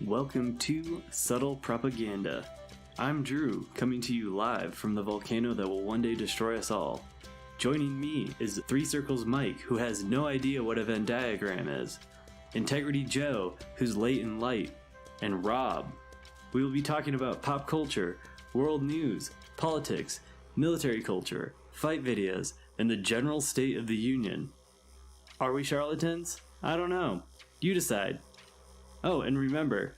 Welcome to Subtle Propaganda. I'm Drew, coming to you live from the volcano that will one day destroy us all. Joining me is Three Circles Mike, who has no idea what a Venn diagram is, Integrity Joe, who's late in light, and Rob. We will be talking about pop culture, world news, politics, military culture, fight videos, and the general state of the union. Are we charlatans? I don't know. You decide. Oh, and remember,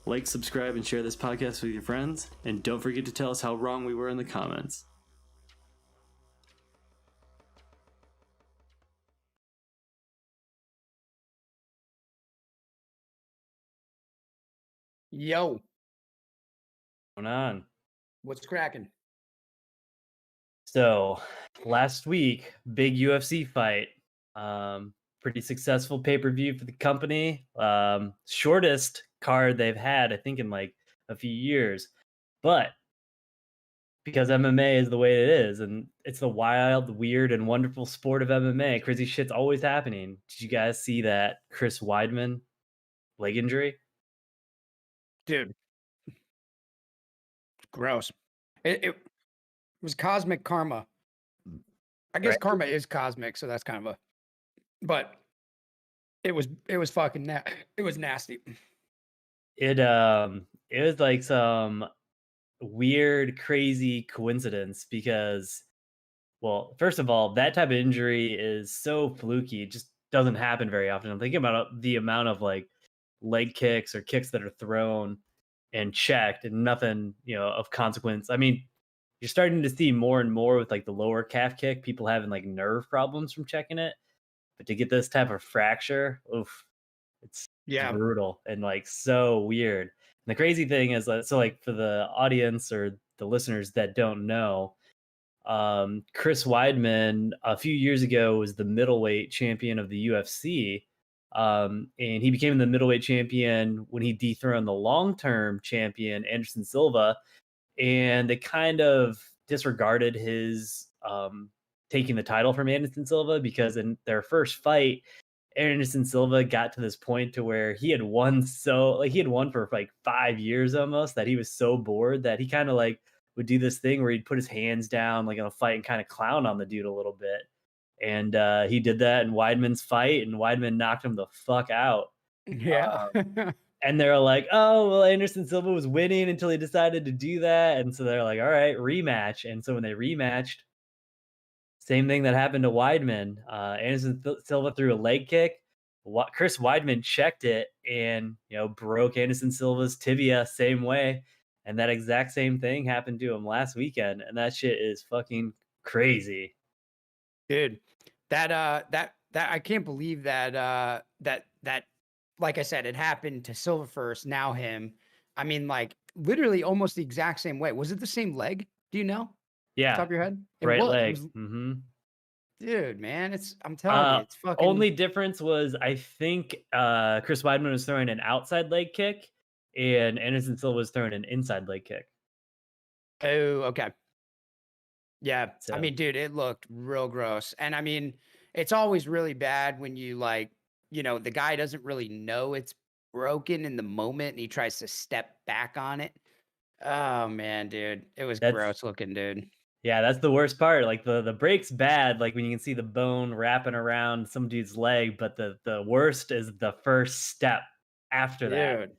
like, subscribe, and share this podcast with your friends, and don't forget to tell us how wrong we were in the comments. Yo, What's going on? what's cracking? So last week, big UFC fight. Pretty successful pay-per-view for the company. Shortest card they've had, I think, in like a few years. But because MMA is the way it is, and it's the wild, weird, and wonderful sport of MMA, crazy shit's always happening. Did you guys see that Chris Weidman leg injury? Dude, gross. It was cosmic karma. I guess Right. karma is cosmic, so that's kind of a. But it was fucking it was nasty. It was like some weird, crazy coincidence because, well, first of all, that type of injury is so fluky. It just doesn't happen very often. I'm thinking about the amount of like leg kicks or kicks that are thrown and checked and nothing, of consequence. I mean, you're starting to see more and more with like the lower calf kick, people having like nerve problems from checking it. But to get this type of fracture, oof, it's brutal and like so weird. And the crazy thing is that, so like for the audience or the listeners that don't know, Chris Weidman a few years ago was the middleweight champion of the UFC. And he became the middleweight champion when he dethroned the long-term champion, Anderson Silva. And they kind of disregarded his taking the title from Anderson Silva because in their first fight, Anderson Silva got to this point to where he had won for like 5 years almost, that he was so bored that he kind of like would do this thing where he'd put his hands down like in a fight and kind of clown on the dude a little bit. And he did that in Weidman's fight, and Weidman knocked him the fuck out. Yeah. And they're like, oh, well, Anderson Silva was winning until he decided to do that. And so they're like, all right, rematch. And so when they rematched, same thing that happened to Weidman. Anderson Silva threw a leg kick. Chris Weidman checked it and, broke Anderson Silva's tibia same way. And that exact same thing happened to him last weekend. And that shit is fucking crazy. Dude, that I can't believe that like I said, it happened to Silva first, now him. I mean, like literally almost the exact same way. Was it the same leg? Do you know? Yeah. Top of your head? Right leg. Mm-hmm. Dude, man, I'm telling you, it's fucking. Only difference was I think Chris Weidman was throwing an outside leg kick and Anderson Silva was throwing an inside leg kick. Oh, okay. Yeah. So. I mean, dude, it looked real gross. And I mean, it's always really bad when you like, the guy doesn't really know it's broken in the moment and he tries to step back on it. Oh man, dude. It was gross looking, dude. Yeah, that's the worst part. Like the break's bad, like when you can see the bone wrapping around some dude's leg, but the worst is the first step after that.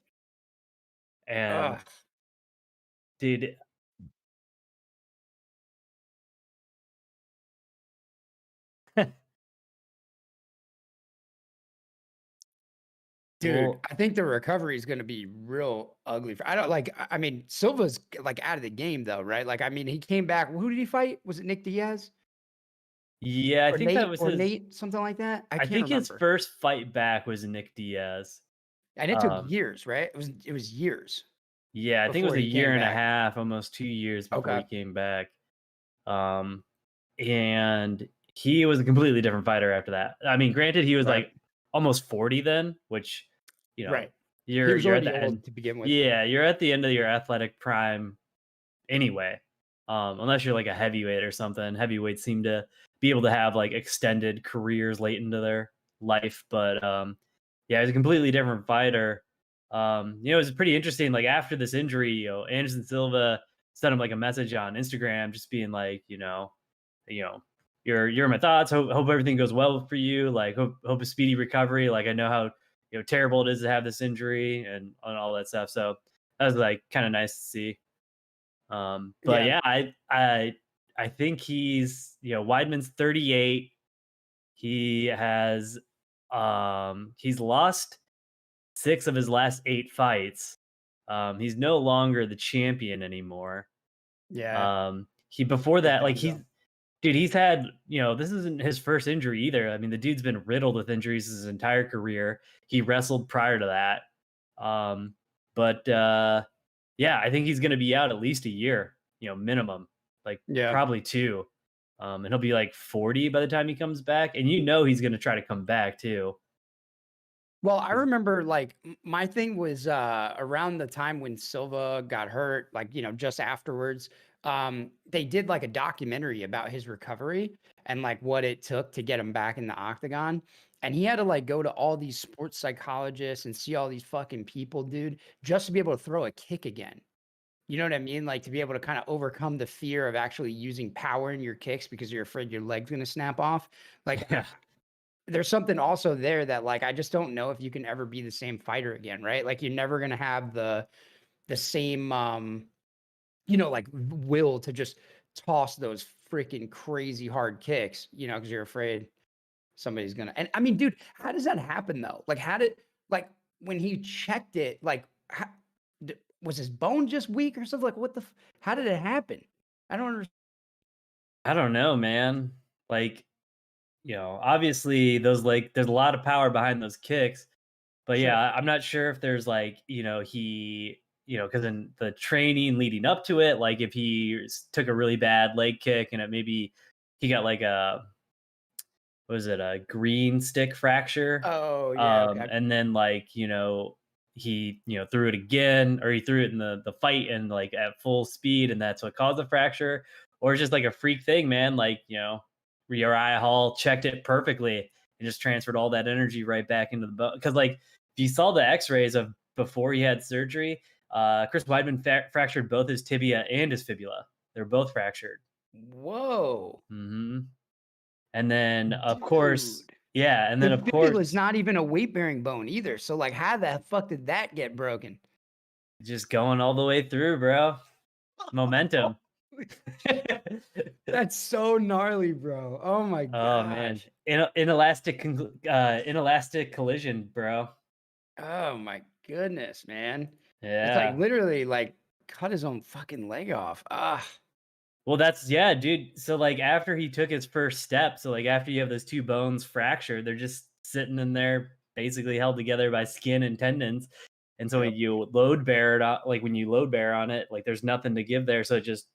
And dude, dude, I think the recovery is going to be real ugly. I mean, Silva's like out of the game though, right? Like, I mean, he came back. Who did he fight? Was it Nick Diaz? Yeah, I think that was Nate, something like that. I think his first fight back was Nick Diaz. And it took years, right? It was years. Yeah, I think it was a year and a half, almost 2 years before he came back. And he was a completely different fighter after that. I mean, granted, he was like almost 40 then, which, right. You're at the old end to begin with. Yeah, you're at the end of your athletic prime anyway. Unless you're like a heavyweight or something. Heavyweights seem to be able to have like extended careers late into their life, but yeah, he's a completely different fighter. It was pretty interesting. Like after this injury, Anderson Silva sent him like a message on Instagram, just being like, you know, you're in my thoughts. Hope everything goes well for you. Like hope a speedy recovery. Like I know how terrible it is to have this injury and all that stuff. So that was like kind of nice to see. But Yeah. yeah, I think Weidman's 38. He's lost 6 of his last 8 fights. He's no longer the champion anymore. Yeah. He before Too that, like bad though. he's had, this isn't his first injury either. I mean, the dude's been riddled with injuries his entire career. He wrestled prior to that. But yeah, I think he's going to be out at least a year, minimum, like Yeah. probably 2. And he'll be like 40 by the time he comes back. And he's going to try to come back too. Well, I remember like my thing was around the time when Silva got hurt, like, just afterwards, they did like a documentary about his recovery and like what it took to get him back in the octagon. And he had to like go to all these sports psychologists and see all these fucking people, dude, just to be able to throw a kick again. You know what I mean? Like to be able to kind of overcome the fear of actually using power in your kicks because you're afraid your leg's gonna snap off. Like Yeah. there's something also there that like I just don't know if you can ever be the same fighter again, right? Like you're never gonna have the same like will to just toss those freaking crazy hard kicks, because you're afraid somebody's gonna. And I mean, dude, how does that happen though? Like, how did like when he checked it, like, was his bone just weak or something? Like, how did it happen? I don't understand. I don't know, man. Like, obviously there's a lot of power behind those kicks. But Sure. yeah, I'm not sure if there's like, because in the training leading up to it, like if he took a really bad leg kick and it maybe he got like a green stick fracture. Oh yeah. Okay. And then like, he, threw it again, or he threw it in the fight and like at full speed, and that's what caused the fracture. Or it's just like a freak thing, man. Like, Uriah Hall checked it perfectly and just transferred all that energy right back into the bone. Because like if you saw the X-rays of before he had surgery, Chris Weidman fractured both his tibia and his fibula. They're both fractured. Whoa. Hmm. And then of course, Dude. yeah, and then The of fibula is course, not even a weight bearing bone either. So like, how the fuck did that get broken? just going all the way through, bro. Momentum. That's so gnarly, bro. Oh my Oh man, gosh. inelastic collision, bro. Oh my goodness, man. It's like Yeah. literally like cut his own fucking leg off. Ah, Well, yeah, dude. So like after he took his first step, so like after you have those 2 bones fractured, they're just sitting in there basically held together by skin and tendons. And so when yep. you load bear it on, like when you load bear on it, like there's nothing to give there. So it just,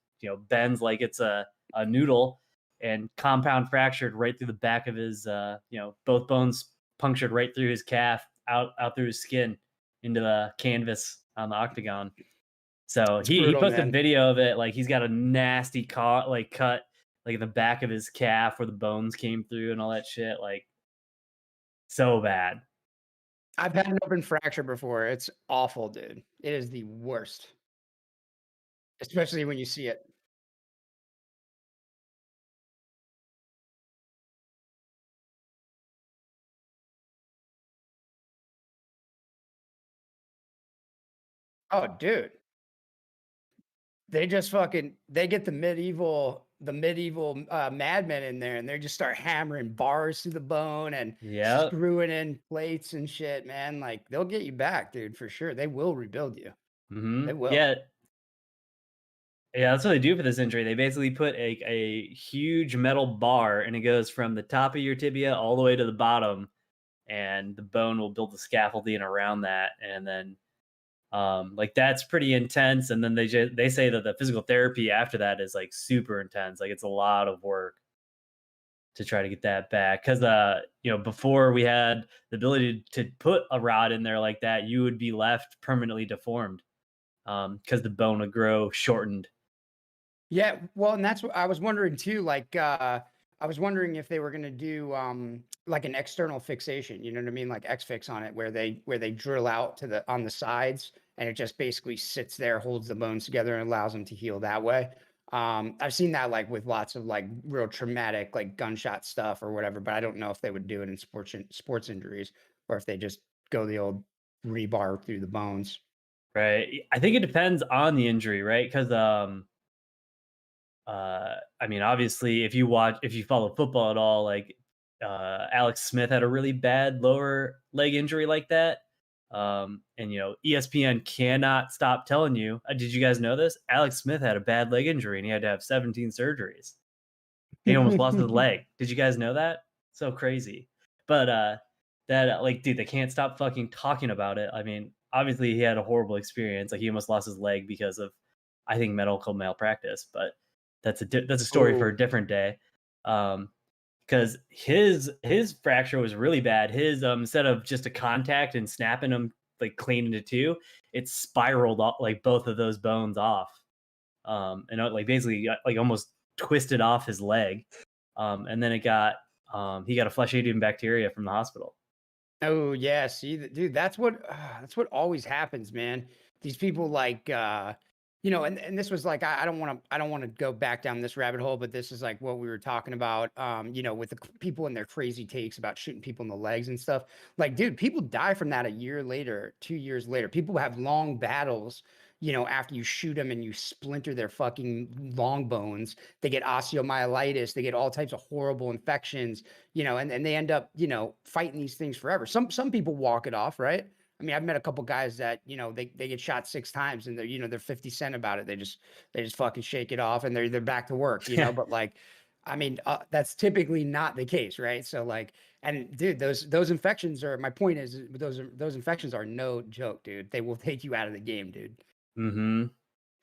bends like it's a noodle, and compound fractured right through the back of his, both bones punctured right through his calf, out through his skin into the canvas on the octagon. So It's he brutal, posted a man. video of it, like he's got a nasty cut like in the back of his calf where the bones came through and all that shit, like so bad. I've had an open fracture before. It's awful, dude. It is the worst, especially when you see it. Oh, dude. They get the medieval madmen in there and they just start hammering bars through the bone and Yep. screwing in plates and shit, man. Like they'll get you back, dude, for sure. They will rebuild you. They will. Yeah. Yeah, that's what they do for this injury. They basically put a huge metal bar, and it goes from the top of your tibia all the way to the bottom, and the bone will build the scaffolding around that, and then like that's pretty intense. And then they say that the physical therapy after that is like super intense. Like it's a lot of work to try to get that back. Because before we had the ability to put a rod in there like that, you would be left permanently deformed, because the bone would grow shortened. Yeah, well, and that's what I was wondering too. Like, I was wondering if they were gonna do like an external fixation, you know what I mean? Like X fix on it where they drill out to the on the sides and it just basically sits there, holds the bones together and allows them to heal that way. I've seen that like with lots of like real traumatic like gunshot stuff or whatever, but I don't know if they would do it in sports injuries or if they just go the old rebar through the bones. Right. I think it depends on the injury, right? Because I mean, obviously, if you follow football at all, like Alex Smith had a really bad lower leg injury like that. And ESPN cannot stop telling you. Did you guys know this? Alex Smith had a bad leg injury and he had to have 17 surgeries. He almost lost his leg. Did you guys know that? So crazy. But like, dude, they can't stop fucking talking about it. I mean, obviously, he had a horrible experience. Like, he almost lost his leg because of, I think, medical malpractice. But that's a story for Oh, a different day. Because his fracture was really bad. His instead of just a contact and snapping him like clean into two, it spiraled off like both of those bones off. And like basically like almost twisted off his leg. And then he got a flesh eating bacteria from the hospital. oh yeah, see, dude, that's what always happens, man. These people like, and this was like, I don't want to go back down this rabbit hole, but this is like what we were talking about, with the people and their crazy takes about shooting people in the legs and stuff. Like, dude, people die from that a year later, 2 years later. People have long battles, after you shoot them and you splinter their fucking long bones. They get osteomyelitis. They get all types of horrible infections, and they end up, fighting these things forever. Some people walk it off, right? I mean, I've met a couple guys that, they get shot 6 times and they're 50 Cent about it. They just fucking shake it off and they're back to work, but like, I mean, that's typically not the case, right? So like, and dude, those infections are, my point is those infections are no joke, dude. They will take you out of the game, dude. Mm-hmm.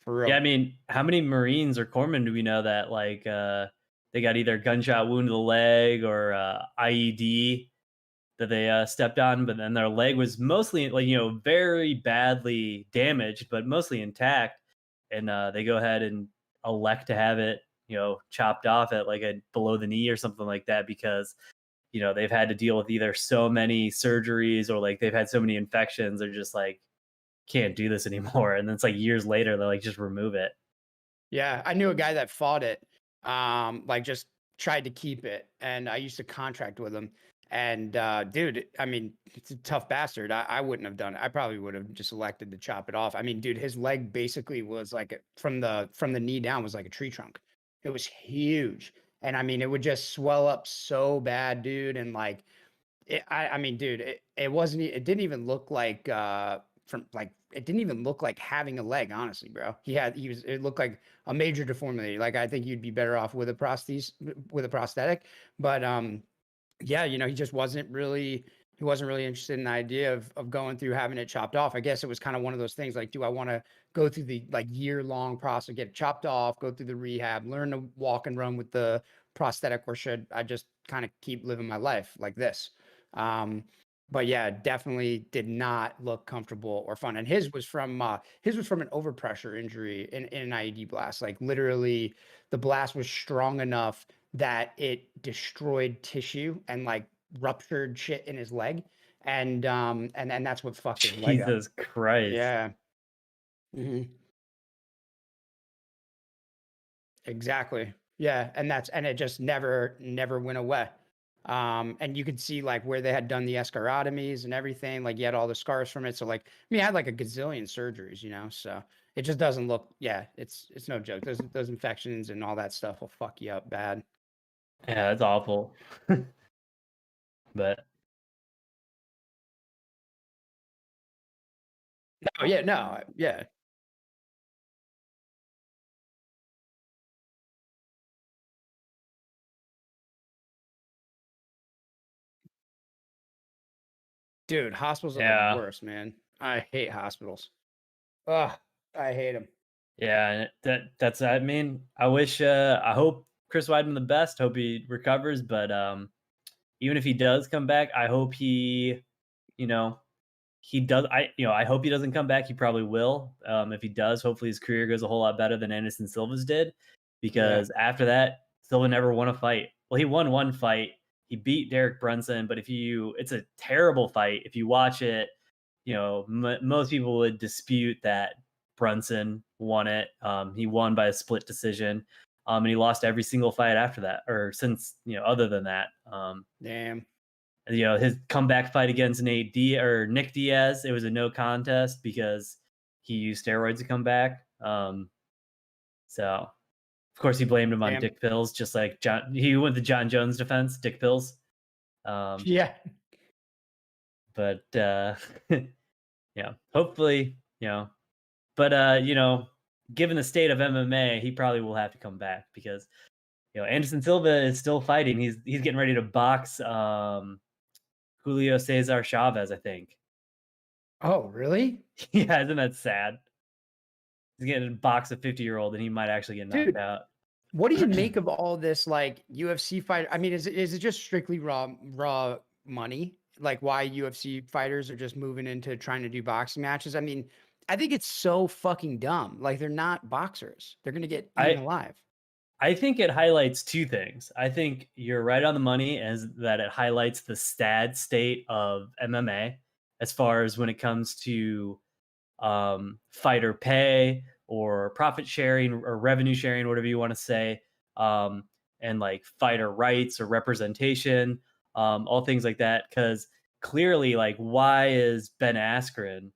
For Yeah, I real. mean, how many Marines or corpsmen do we know that like they got either gunshot wound to the leg or IED that they stepped on, but then their leg was mostly like very badly damaged, but mostly intact, and they go ahead and elect to have it chopped off at like a below the knee or something like that because they've had to deal with either so many surgeries or like they've had so many infections. They're just like can't do this anymore, and then it's like years later they like just remove it. Yeah, I knew a guy that fought it, like just tried to keep it, and I used to contract with him. And dude, I mean, it's a tough bastard. I wouldn't have done it. I probably would have just elected to chop it off. I mean, dude, his leg basically was like from the knee down was like a tree trunk. It was huge, and I mean, it would just swell up so bad, dude. And like, I mean, dude, it wasn't. It didn't even look like from like it didn't even look like having a leg, honestly, bro. It looked like a major deformity. Like I think you'd be better off with a prosthetic. But yeah, he wasn't really interested in the idea of going through having it chopped off. I guess it was kind of one of those things like, do I want to go through the like year-long process, get it chopped off, go through the rehab, learn to walk and run with the prosthetic, or should I just kind of keep living my life like this? Um, but yeah, definitely did not look comfortable or fun. And his was from an overpressure injury in an IED blast. Like literally, the blast was strong enough that it destroyed tissue and like ruptured shit in his leg. And that's what fucked his leg up. Jesus Christ. Yeah. Mhm. Exactly. Yeah, and it just never went away. And you could see like where they had done the escharotomies and everything, like you had all the scars from it. So like, I mean, I had like a gazillion surgeries, so it just doesn't look, yeah, it's no joke. Those infections and all that stuff will fuck you up bad. Yeah, that's awful. But Oh yeah, no, yeah. Dude, hospitals are the yeah. worst, man. I hate hospitals. Ugh, I hate them. Yeah, and that's I mean, I hope Chris Weidman the best, hope he recovers, but even if he does come back, I hope you know, he does I hope he doesn't come back. He probably will. If he does, hopefully his career goes a whole lot better than Anderson Silva's did Yeah. because after that, Silva never won a fight. Well, he won one fight. He beat Derek Brunson, but it's a terrible fight. If you watch it, most people would dispute that Brunson won it. He won by a split decision, and he lost every single fight after that, or since other than that. Damn. His comeback fight against Nick Diaz, it was a no contest because he used steroids to come back. So of course he blamed him on Damn. dick pills, just like he went to John Jones' defense, dick pills. Yeah. But yeah, hopefully, but given the state of MMA, he probably will have to come back because Anderson Silva is still fighting. He's getting ready to box Julio Cesar Chavez, I think. Oh, really? Yeah, isn't that sad? He's getting a box a 50-year-old, and he might actually get knocked out. What do you make of all this, like, UFC fight? I mean, is it just strictly raw money? Like, why UFC fighters are just moving into trying to do boxing matches? I mean, I think it's so fucking dumb. Like, they're not boxers. They're gonna get eaten alive. I think it highlights two things. I think you're right on the money as that it highlights the sad state of MMA as far as when it comes to fighter pay or profit sharing or revenue sharing, whatever you want to say, and like fighter rights or representation, all things like that. Because clearly, like, why is Ben Askren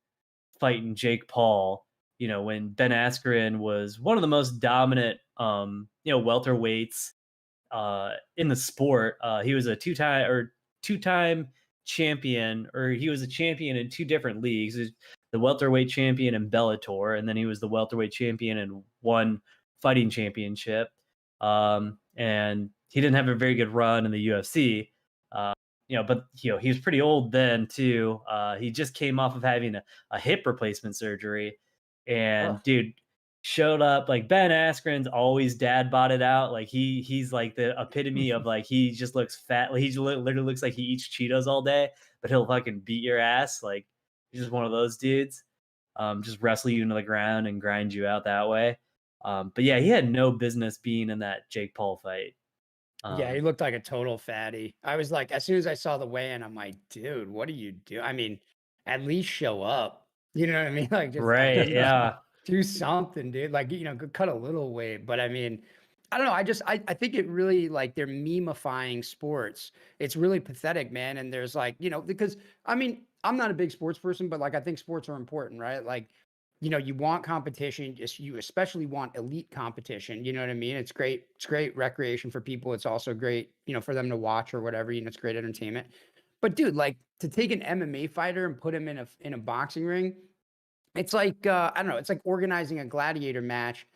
fighting Jake Paul? When Ben Askren was one of the most dominant, welterweights in the sport. He was a two-time champion, or he was a champion in two different leagues. The welterweight champion in Bellator, and then he was the welterweight champion in one fighting championship. And he didn't have a very good run in the UFC. But he was pretty old then too. He just came off of having a hip replacement surgery, and dude showed up. Like, Ben Askren's always dad bod it out. Like he's like the epitome of, like, he just looks fat. Like, he literally looks like he eats Cheetos all day, but he'll fucking beat your ass. Like, he's just one of those dudes. Just wrestle you into the ground and grind you out that way. But yeah, he had no business being in that Jake Paul fight. Yeah, he looked like a total fatty. I was like, as soon as I saw the weigh-in, I'm like, dude, what do you do? I mean, at least show up. You know what I mean? Like, just right, yeah. do something, dude. Like, cut a little weight. But I mean, I don't know. I think it really, like, they're memifying sports. It's really pathetic, man. And there's like, because I mean, I'm not a big sports person, but like, I think sports are important, right? Like, you want competition. You especially want elite competition. You know what I mean? It's great. It's great recreation for people. It's also great, for them to watch or whatever. It's great entertainment. But dude, like, to take an MMA fighter and put him in a boxing ring, it's like, I don't know. It's like organizing a gladiator match.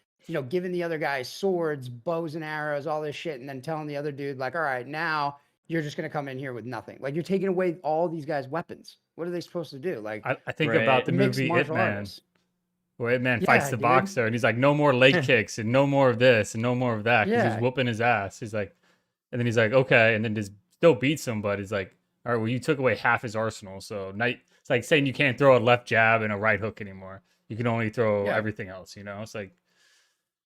Giving the other guys swords, bows and arrows, all this shit, and then telling the other dude, like, all right, now you're just gonna come in here with nothing. Like, you're taking away all these guys' weapons. What are they supposed to do? Like, I think about the movie Ip Man, where Ip Man fights the boxer, and he's like, no more leg kicks, and no more of this, and no more of that, because he's whooping his ass. He's like, and then he's like, okay, and then just still beats him, but he's like, all right, well, you took away half his arsenal, so now it's like saying you can't throw a left jab and a right hook anymore. You can only throw everything else. It's like,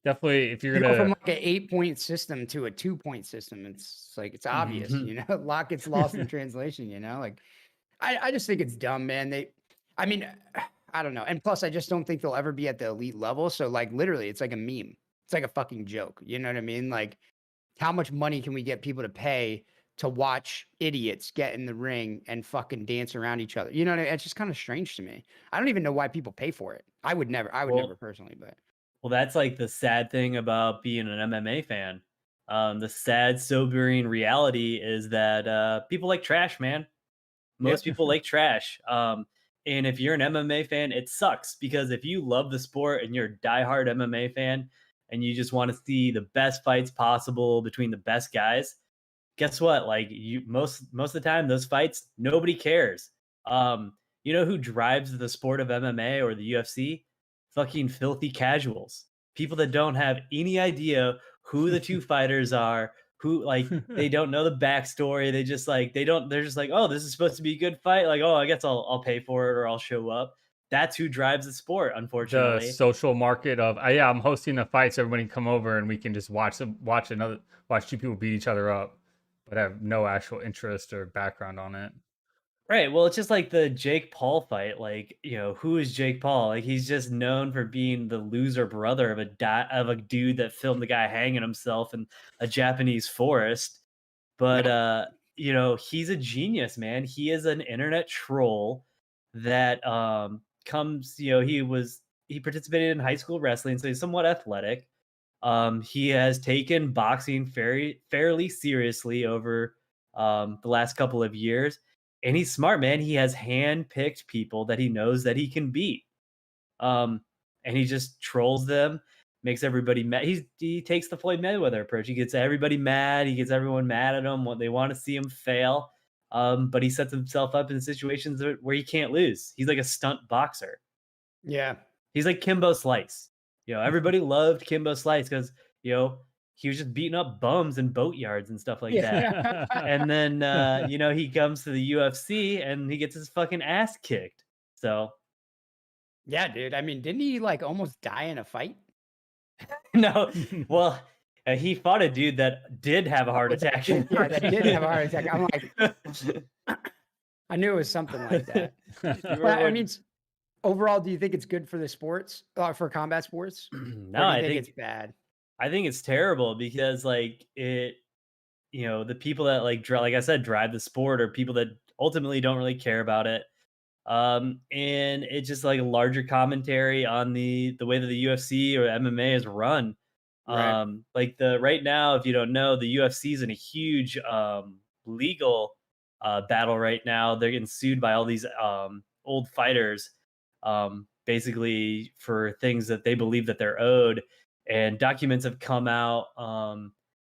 definitely, if you're gonna go from like an 8-point system to a 2-point system, it's like, it's obvious. A lot gets lost in translation. Like, I just think it's dumb, man. I mean, I don't know. And plus, I just don't think they'll ever be at the elite level. So, like, literally, it's like a meme. It's like a fucking joke. You know what I mean? Like, how much money can we get people to pay to watch idiots get in the ring and fucking dance around each other? You know what I mean? It's just kind of strange to me. I don't even know why people pay for it. I would never personally, but. Well, that's like the sad thing about being an MMA fan. The sad, sobering reality is that people like trash, man. Most people like trash. And if you're an MMA fan, it sucks, because if you love the sport and you're a diehard MMA fan and you just want to see the best fights possible between the best guys, guess what? Like, most of the time, those fights, nobody cares. You know who drives the sport of MMA or the UFC? Fucking filthy casuals. People that don't have any idea who the two fighters are, who, like, they don't know the backstory. They just like, they're just like, oh, this is supposed to be a good fight. Like, oh, I guess I'll pay for it, or I'll show up. That's who drives the sport, unfortunately. The social market of, I'm hosting a fight, so everybody can come over and we can just watch two people beat each other up. but have no actual interest or background on it. Right. Well, it's just like the Jake Paul fight. Like, who is Jake Paul? Like, he's just known for being the loser brother of a dude that filmed the guy hanging himself in a Japanese forest. But he's a genius, man. He is an internet troll that comes. He participated in high school wrestling, so he's somewhat athletic. He has taken boxing fairly seriously over the last couple of years, and he's smart, man. He has hand-picked people that he knows that he can beat, and he just trolls them, makes everybody mad. He takes the Floyd Mayweather approach. He gets everybody mad. He gets everyone mad at him. What they want to see him fail, but he sets himself up in situations where he can't lose. He's like a stunt boxer. Yeah. He's like Kimbo Slice. Everybody loved Kimbo Slice because, he was just beating up bums in boatyards and stuff like that. And then, he comes to the UFC and he gets his fucking ass kicked. So. Yeah, dude. I mean, didn't he like almost die in a fight? No. Well, he fought a dude that did have a heart attack. Yeah, that did have a heart attack. I'm like, I knew it was something like that. But I mean, overall, do you think it's good for the sports, for combat sports? No, I think it's bad. I think it's terrible because like the people that like I said, drive the sport are people that ultimately don't really care about it. And it's just like a larger commentary on the way that the UFC or MMA is run. Right. Like right now, if you don't know, the UFC is in a huge legal battle right now. They're getting sued by all these old fighters, basically for things that they believe that they're owed. And documents have come out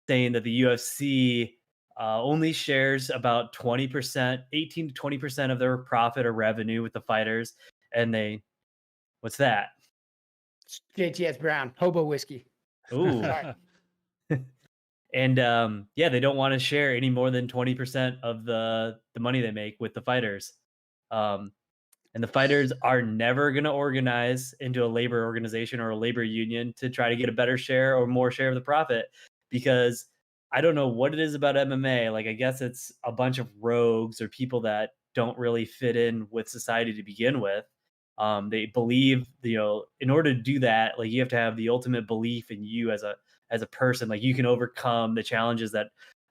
saying that the UFC only shares about 20%, 18 to 20% of their profit or revenue with the fighters. And what's that? It's JTS Brown, hobo whiskey. Ooh. And they don't want to share any more than 20% of the money they make with the fighters. And the fighters are never going to organize into a labor organization or a labor union to try to get a better share or more share of the profit, because I don't know what it is about MMA. Like, I guess it's a bunch of rogues or people that don't really fit in with society to begin with. They believe, in order to do that, like, you have to have the ultimate belief in you as a person. Like, you can overcome the challenges that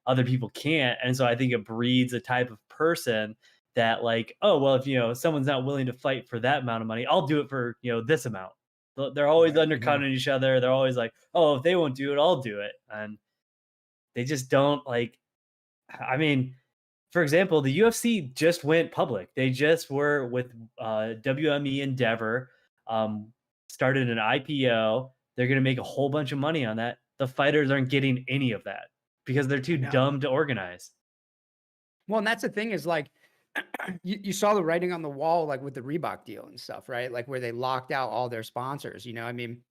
other people can't. And so I think it breeds a type of person that, like, oh, well, if someone's not willing to fight for that amount of money, I'll do it for this amount. They're always undercutting each other. They're always like, oh, if they won't do it, I'll do it. And they just don't, like, I mean, for example, the UFC just went public. They just were with WME Endeavor, started an IPO. They're going to make a whole bunch of money on that. The fighters aren't getting any of that because they're too dumb to organize. Well, and that's the thing is, like, you saw the writing on the wall, like with the Reebok deal and stuff, right? Like where they locked out all their sponsors. I mean,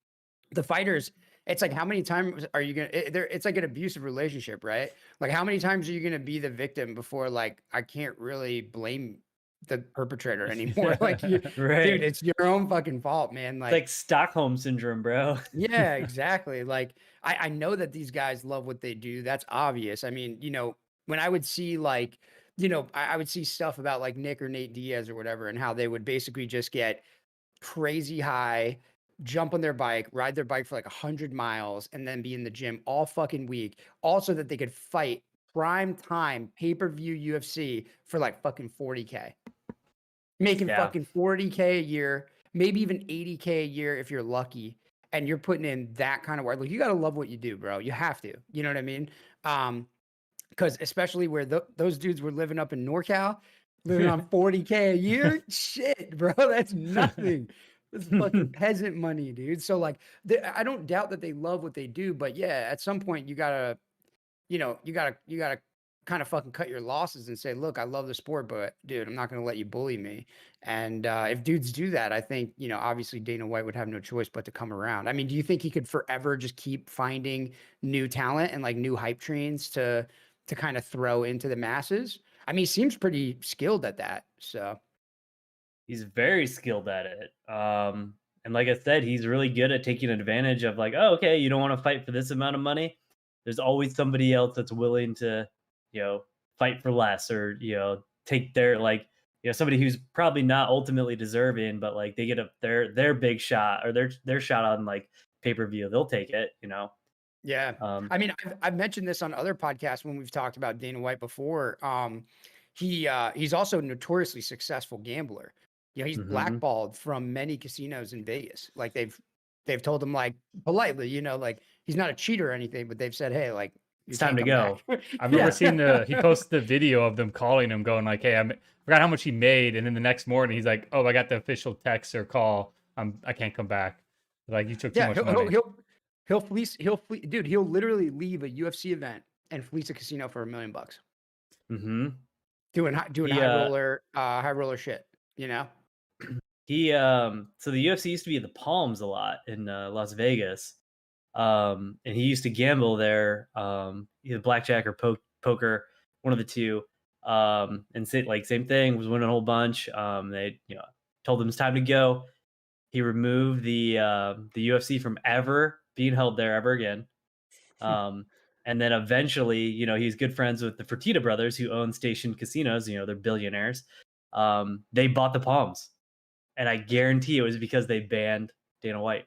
the fighters, it's like, how many times are you going to, it's like an abusive relationship, right? Like, how many times are you going to be the victim before, like, I can't really blame the perpetrator anymore? Like, right. Dude, it's your own fucking fault, man. It's like Stockholm syndrome, bro. Yeah, exactly. Like, I know that these guys love what they do. That's obvious. I mean, when I would see, like, I would see stuff about like Nick or Nate Diaz or whatever, and how they would basically just get crazy high, jump on their bike, ride their bike for like 100 miles, and then be in the gym all fucking week. Also, that they could fight prime time pay-per-view UFC for like fucking 40K. Making fucking 40K a year, maybe even 80K a year if you're lucky. And you're putting in that kind of work. Like, you got to love what you do, bro. You have to. You know what I mean? Because especially where those dudes were living up in NorCal, living on 40K a year, shit, bro, that's nothing. That's fucking peasant money, dude. So like, I don't doubt that they love what they do, but yeah, at some point you gotta kind of fucking cut your losses and say, look, I love the sport, but dude, I'm not gonna let you bully me. And if dudes do that, I think, obviously Dana White would have no choice but to come around. I mean, do you think he could forever just keep finding new talent and like new hype trains to kind of throw into the masses? I mean, he seems pretty skilled at that. So he's very skilled at it. And like I said, he's really good at taking advantage of, like, oh, okay, you don't want to fight for this amount of money. There's always somebody else that's willing to, fight for less, or take their somebody who's probably not ultimately deserving, but like they get their big shot or their shot on like pay-per-view, they'll take it. Yeah. Um, I mean, I've mentioned this on other podcasts when we've talked about Dana White before. He's also a notoriously successful gambler. He's blackballed from many casinos in Vegas. Like they've told him like politely, like he's not a cheater or anything, but they've said, hey, like it's time to go. I remember seeing he posted the video of them calling him, going like, "Hey, I forgot how much he made," and then the next morning he's like, "Oh, I got the official text or call. I can't come back. Like you took too much money." He'll fleece, dude. He'll literally leave a UFC event and fleece a casino for $1 million. Mm-hmm. Doing high roller shit. He so the UFC used to be at the Palms a lot in Las Vegas. And he used to gamble there, either blackjack or poker, one of the two. And same thing, was winning a whole bunch. They told him it's time to go. He removed the UFC from ever being held there ever again. And then eventually, he's good friends with the Fertitta brothers who own Station Casinos. They're billionaires. They bought the Palms, and I guarantee it was because they banned Dana White.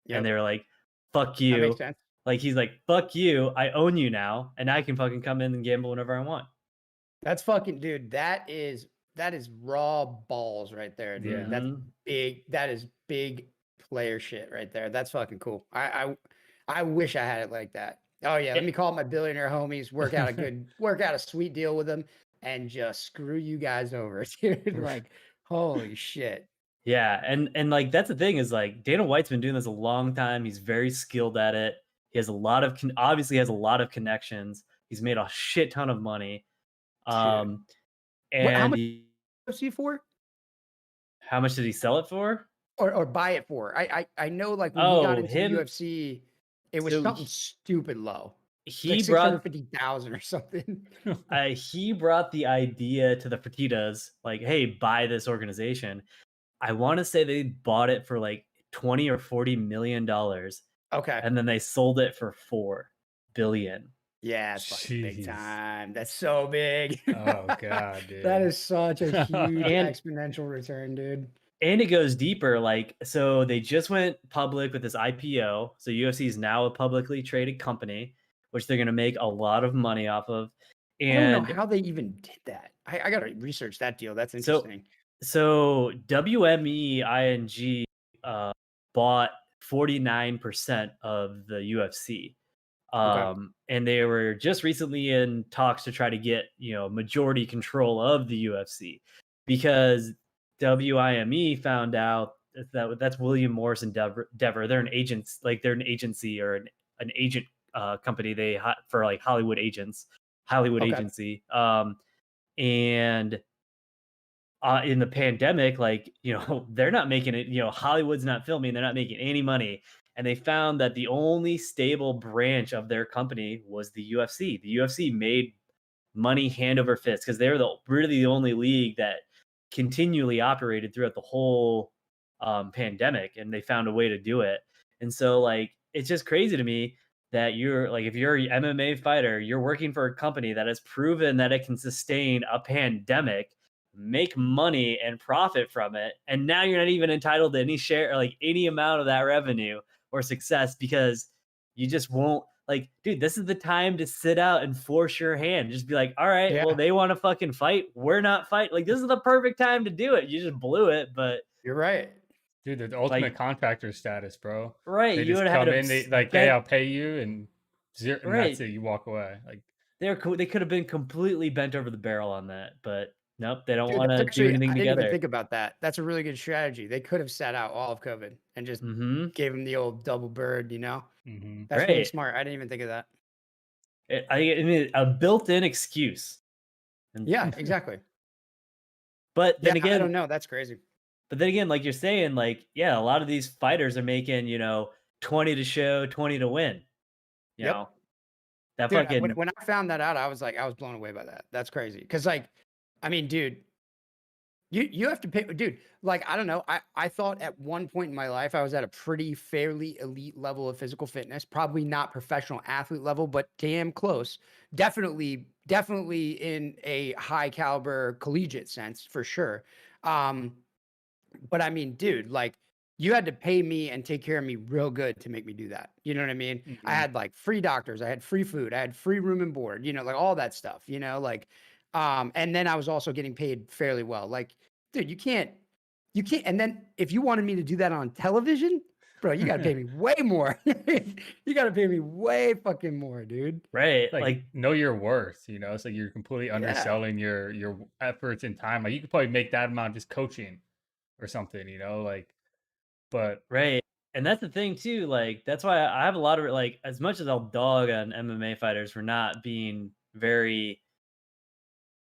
Yep. And they were like, fuck you. That makes sense. Like he's like, fuck you, I own you now, and I can fucking come in and gamble whenever I want. That's fucking, dude. That is raw balls right there, dude. Mm-hmm. That's big. That is big player shit right there. That's fucking cool. I wish I had it like that. Oh yeah, let me call my billionaire homies, work out a sweet deal with them, and just screw you guys over, dude. Like, holy shit. Yeah, and like that's the thing is like Dana White's been doing this a long time. He's very skilled at it. He has a lot of obviously has a lot of connections. He's made a shit ton of money. And how much was he for? How much did he sell it for? Or buy it for? I know like when he got into the UFC, it was something stupid low. He like brought 650,000 or something. He brought the idea to the Fertittas, like, hey, buy this organization. I want to say they bought it for like $20 or $40 million. Okay. And then they sold it for $4 billion. Yeah, it's fucking big time. That's so big. Oh god, dude. That is such a huge exponential return, dude. And it goes deeper. Like, so they just went public with this IPO. So UFC is now a publicly traded company, which they're going to make a lot of money off of. And I don't know how they even did that. I got to research that deal. That's interesting. So WME ING bought 49% of the UFC. And they were just recently in talks to try to get, majority control of the UFC, because WIME found out that's William Morris Endeavor. They're an agents, like they're an agency or an agent company. They for like Hollywood agency. And in the pandemic, like, they're not making it, Hollywood's not filming, they're not making any money. And they found that the only stable branch of their company was the UFC. The UFC made money hand over fist because they were really the only league that continually operated throughout the whole pandemic, and they found a way to do it. And so, like, it's just crazy to me that you're like, if you're an MMA fighter, you're working for a company that has proven that it can sustain a pandemic, make money and profit from it, and now you're not even entitled to any share or like any amount of that revenue or success because you just won't. Like, dude, this is the time to sit out and force your hand. Just be like, all right, well, they want to fucking fight. We're not fighting. Like, this is the perfect time to do it. You just blew it, but you're right. Dude, the ultimate contractor status, bro. Right. They just come in, they like, hey, I'll pay you, and zero, and that's it. You walk away. Like, they could have been completely bent over the barrel on that, but nope, they don't want to do anything together. I didn't even think about that. That's a really good strategy. They could have sat out all of COVID and just gave him the old double bird, That's really smart. I didn't even think of that. I mean, a built-in excuse. Yeah, exactly. But then again, I don't know. That's crazy. But then again, like you're saying, like, yeah, a lot of these fighters are making, 20 to show, 20 to win. You know, that dude, fucking. When I found that out, I was blown away by that. That's crazy. Because, like, I mean, dude, you have to pay, dude. Like, I don't know. I thought at one point in my life I was at a pretty fairly elite level of physical fitness. Probably not professional athlete level, but damn close. Definitely definitely in a high caliber collegiate sense for sure. But I mean, dude, like you had to pay me and take care of me real good to make me do that. You know what I mean? I had like free doctors, I had free food, I had free room and board, like all that stuff, like, and then I was also getting paid fairly well. Like, dude, you can't. And then if you wanted me to do that on television, bro, you gotta pay me way more. You gotta pay me way fucking more, dude. Right. Like know your worth, It's like you're completely Yeah. underselling your efforts and time. Like you could probably make that amount just coaching or something, like, but right. And that's the thing too. Like that's why I have a lot of like, as much as I'll dog on MMA fighters for not being very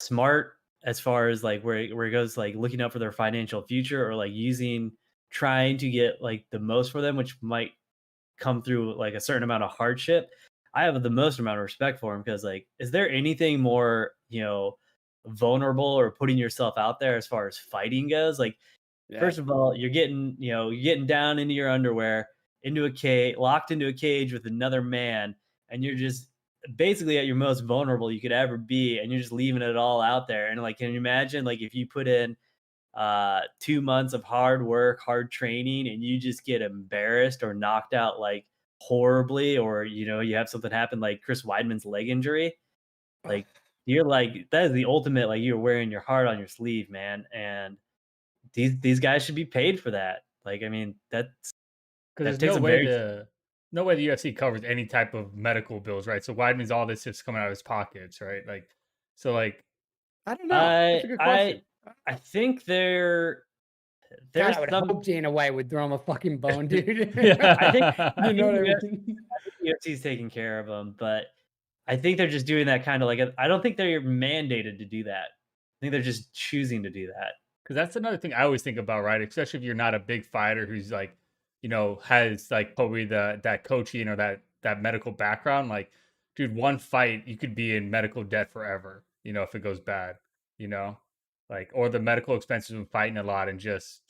smart as far as like where it goes, like looking out for their financial future or like trying to get like the most for them, which might come through like a certain amount of hardship. I have the most amount of respect for him because like, is there anything more, vulnerable or putting yourself out there as far as fighting goes? Like, first of all, you're getting down into your underwear, into a cage, locked into a cage with another man, and you're just basically at your most vulnerable you could ever be, and you're just leaving it all out there. And like, can you imagine like if you put in 2 months of hard work, hard training, and you just get embarrassed or knocked out like horribly, or you have something happen like Chris Weidman's leg injury, like you're like that is the ultimate, like you're wearing your heart on your sleeve, man. And these guys should be paid for that. Like, I mean, that because there's takes no way the UFC covers any type of medical bills, right? So Weidman's all this just coming out of his pockets, right? Like, so like, I don't know. That's a good question. I think there's God, I would hope Dana White would throw him a fucking bone, dude. I think you know what I mean? I think the UFC's taking care of them, but I think they're just doing that kind of like I don't think they're mandated to do that. I think they're just choosing to do that. Because that's another thing I always think about, right? Especially if you're not a big fighter who's like, has like probably that coaching or that medical background. Like, dude, one fight you could be in medical debt forever. If it goes bad. Like, or the medical expenses of fighting a lot and just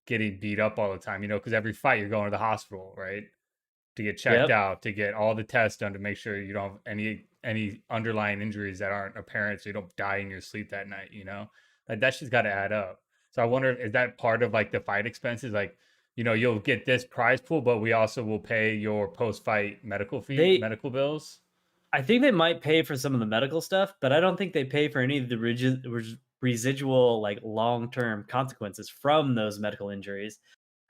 getting beat up all the time. Because every fight you're going to the hospital, right? To get checked out, to get all the tests done to make sure you don't have any underlying injuries that aren't apparent, so you don't die in your sleep that night. Like that shit's got to add up. So I wonder, is that part of like the fight expenses? Like, you'll get this prize pool, but we also will pay your post-fight medical medical bills. I think they might pay for some of the medical stuff, but I don't think they pay for any of the residual like long-term consequences from those medical injuries.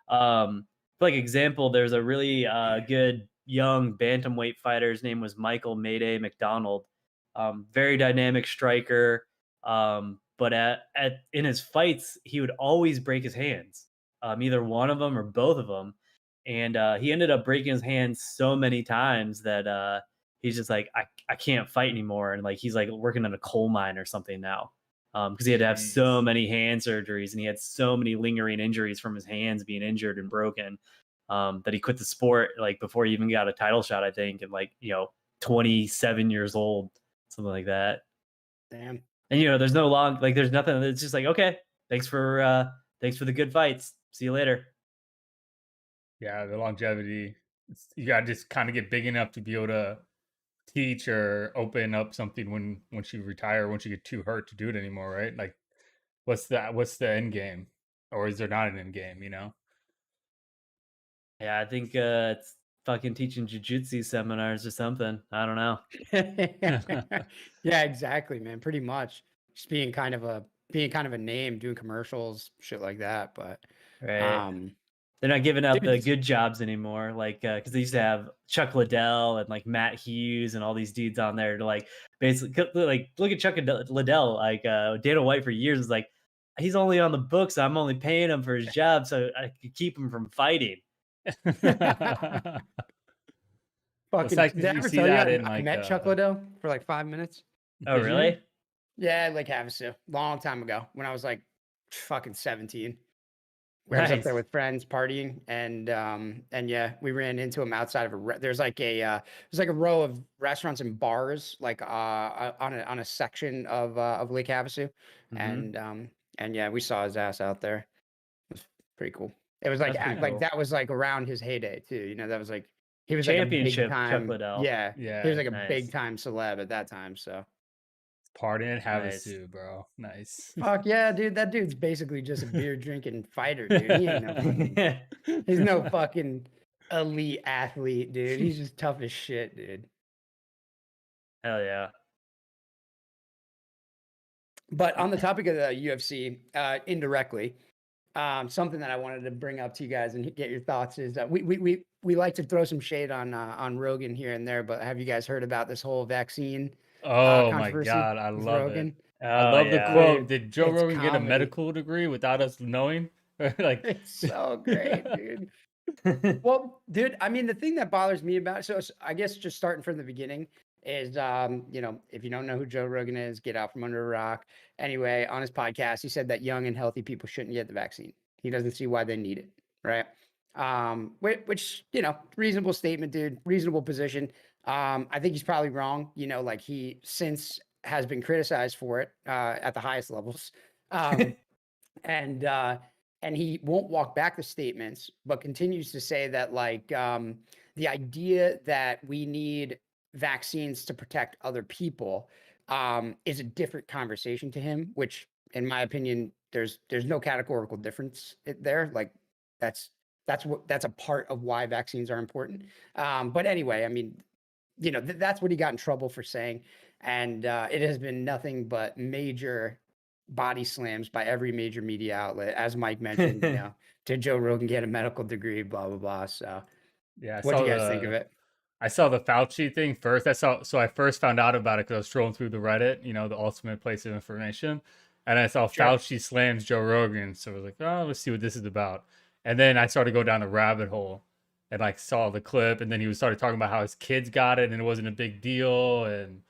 Like example, there's a really good young bantamweight fighter. His name was Michael Mayday McDonald. Very dynamic striker. But in his fights, he would always break his hands, either one of them or both of them. And he ended up breaking his hands so many times that he's just like, I can't fight anymore. And like he's like working in a coal mine or something now. Because he had to have so many hand surgeries and he had so many lingering injuries from his hands being injured and broken, that he quit the sport like before he even got a title shot, I think, and like 27 years old, something like that. Damn. And there's no there's nothing. It's just like, okay, thanks for the good fights. See you later. Yeah, the longevity. You gotta just kind of get big enough to be able to teach or open up something once you retire, once you get too hurt to do it anymore, right? Like, what's the end game, or is there not an end game? Yeah, I think it's fucking teaching jujitsu seminars or something. I don't know. Yeah, exactly, man. Pretty much just being kind of a name, doing commercials, shit like that. But right. They're not giving out the good jobs anymore, like because they used to have Chuck Liddell and like Matt Hughes and all these dudes on there to like basically like look at Chuck Liddell. Like Dana White for years is like, he's only on the books. I'm only paying him for his job so I could keep him from fighting. Fucking, did I ever tell you I met Chuck Liddell for like 5 minutes? Oh, really? Yeah, Lake Havasu, long time ago when I was like fucking 17. I was up there with friends partying, and yeah, we ran into him outside of there's like a row of restaurants and bars like on a section of Lake Havasu, and yeah, we saw his ass out there. It was pretty cool. It was like cool. That was like around his heyday too. That was like he was championship like a big time, Chuck Liddell. Yeah, he was like a big time celeb at that time. So Partying Nice. Havasu, bro. Nice. Fuck yeah, dude. That dude's basically just a beer drinking fighter, dude. He ain't no fucking, he's no fucking elite athlete, dude. He's just tough as shit, dude. Hell yeah. But on the topic of the UFC, indirectly, something that I wanted to bring up to you guys and get your thoughts is that we like to throw some shade on Rogan here and there, but have you guys heard about this whole vaccine Oh my controversy God, I with love Rogan? it. I love the quote. Did Joe It's Rogan get a comedy. medical degree without us knowing? Like, It's so great, dude. Well, dude, I mean, the thing that bothers me about it, so I guess just starting from the beginning is, you know, if you don't know who Joe Rogan is, get out from under a rock. Anyway, on his podcast, he said that young and healthy people shouldn't get the vaccine. He doesn't see why they need it, right? Which, you know, reasonable statement, dude, reasonable position. I think he's probably wrong. You know, like he since has been criticized for it at the highest levels. And he won't walk back the statements, but continues to say that like the idea that we need vaccines to protect other people is a different conversation to him, which in my opinion there's no categorical difference there. Like that's a part of why vaccines are important. But anyway, I mean, you know, that's what he got in trouble for saying, and it has been nothing but major body slams by every major media outlet, as Mike mentioned. You know, did Joe Rogan get a medical degree? Blah blah blah. So, yeah, what do you guys think of it? I saw the Fauci thing first. So I first found out about it because I was scrolling through the Reddit, you know, the ultimate place of information, and I saw Fauci slams Joe Rogan. So I was like, oh, let's see what this is about. And then I started to go down the rabbit hole, and like saw the clip, and then he started talking about how his kids got it and it wasn't a big deal, and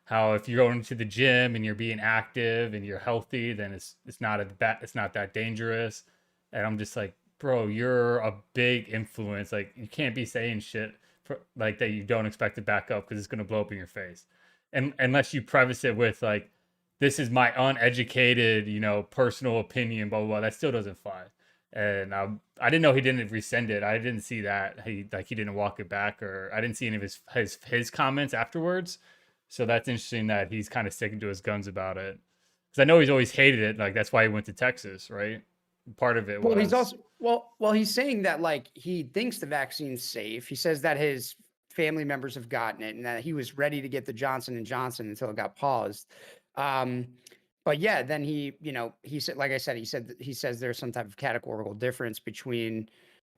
how if you're going to the gym and you're being active and you're healthy, then it's not that dangerous. And I'm just like, bro, you're a big influence. Like you can't be saying shit like that you don't expect to back up because it's gonna blow up in your face. And unless you preface it with like, this is my uneducated, you know, personal opinion, blah blah blah, that still doesn't fly. And I didn't know he didn't resend it. I didn't see that he didn't walk it back, or I didn't see any of his comments afterwards. So that's interesting that he's kind of sticking to his guns about it. Because I know he's always hated it. Like that's why he went to Texas, right? Part of it was. Well, he's also he's saying that like he thinks the vaccine's safe. He says that his family members have gotten it and that he was ready to get the Johnson and Johnson until it got paused. But yeah, then he, you know, he said, like I said, he says there's some type of categorical difference between,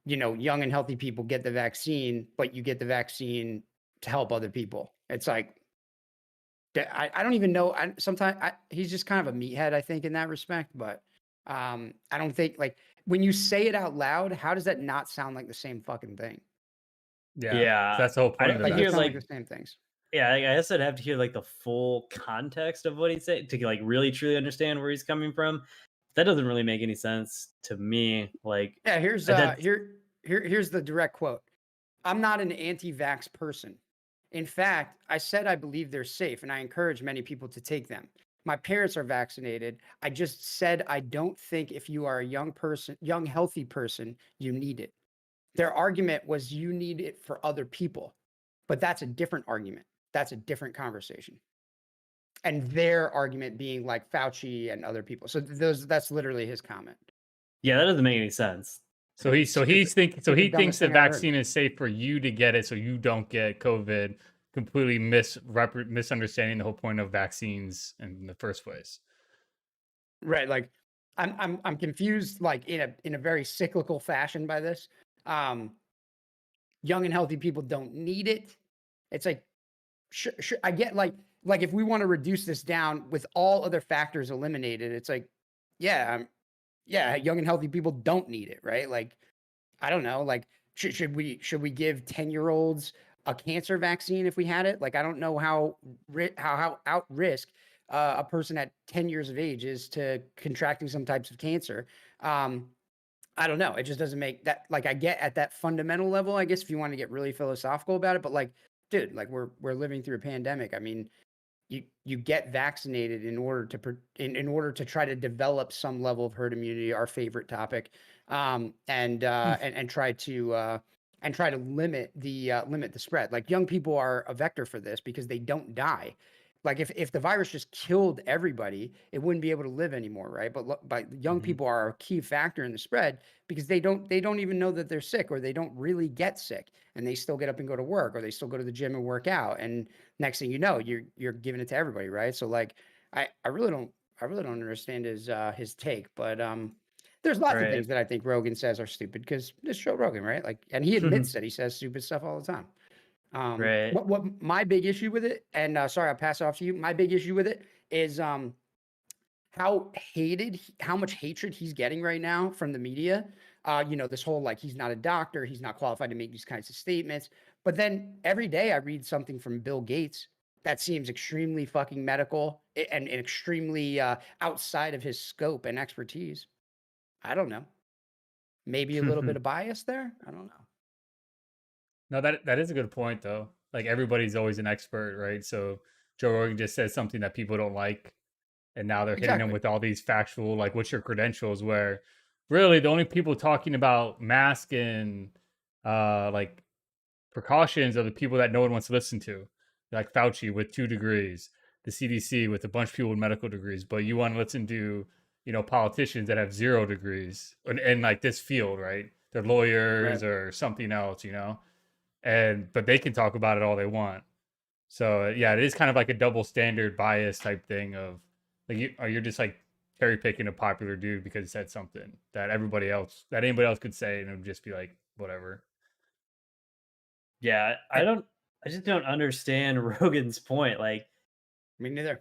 you know, young and healthy people get the vaccine, but you get the vaccine to help other people. It's like, I don't even know. Sometimes he's just kind of a meathead, I think, in that respect. But I don't think, like, when you say it out loud, how does that not sound like the same fucking thing? Yeah, that's the whole point. I hear like the same things. Yeah, I guess I'd have to hear like the full context of what he's saying to like really truly understand where he's coming from. That doesn't really make any sense to me. Like, yeah, here's the direct quote. I'm not an anti-vax person. In fact, I said I believe they're safe and I encourage many people to take them. My parents are vaccinated. I just said I don't think if you are a young, healthy person, you need it. Their argument was you need it for other people. But that's a different argument. That's a different conversation. And their argument being like Fauci and other people. So that's literally his comment. Yeah, that doesn't make any sense. So he thinks the vaccine is safe for you to get it, so you don't get COVID. Completely misunderstanding the whole point of vaccines in the first place. Right, like I'm confused, like in a very cyclical fashion by this. Young and healthy people don't need it. It's like, sure, I get like if we want to reduce this down with all other factors eliminated, it's like, yeah, young and healthy people don't need it, right? Like, I don't know, like should we give 10-year-olds a cancer vaccine if we had it? Like, I don't know how out risk a person at 10 years of age is to contracting some types of cancer. I don't know. It just doesn't make that, like, I get at that fundamental level, I guess, if you want to get really philosophical about it, but like, dude, like we're living through a pandemic. I mean, you get vaccinated in order to try to develop some level of herd immunity, our favorite topic, and try to limit the spread. Like, young people are a vector for this because they don't die. Like if the virus just killed everybody, it wouldn't be able to live anymore, right? But young people are a key factor in the spread because they don't even know that they're sick, or they don't really get sick, and they still get up and go to work, or they still go to the gym and work out, and next thing you know, you're giving it to everybody, right? So like I really don't understand his take, but there's lots of Right. things that I think Rogan says are stupid because it's Joe Rogan, right? Like, and he admits that he says stupid stuff all the time. Right. What my big issue with it, and sorry, I'll pass it off to you. My big issue with it is how much hatred he's getting right now from the media. This whole like he's not a doctor, he's not qualified to make these kinds of statements. But then every day I read something from Bill Gates that seems extremely fucking medical and extremely outside of his scope and expertise. I don't know. Maybe a little bit of bias there. I don't know. No, that is a good point though. Like everybody's always an expert, right? So Joe Rogan just says something that people don't like, and now they're hitting him with all these factual, like, what's your credentials? Where really the only people talking about mask and like precautions are the people that no one wants to listen to, like Fauci with 2 degrees, the CDC with a bunch of people with medical degrees, but you want to listen to, politicians that have 0 degrees in like this field, right? They're lawyers or something else, but they can talk about it all they want. So yeah, it is kind of like a double standard bias type thing of like you're just like cherry picking a popular dude because he said something that anybody else could say, and it would just be like whatever. Yeah, I just don't understand Rogan's point. Like, me neither.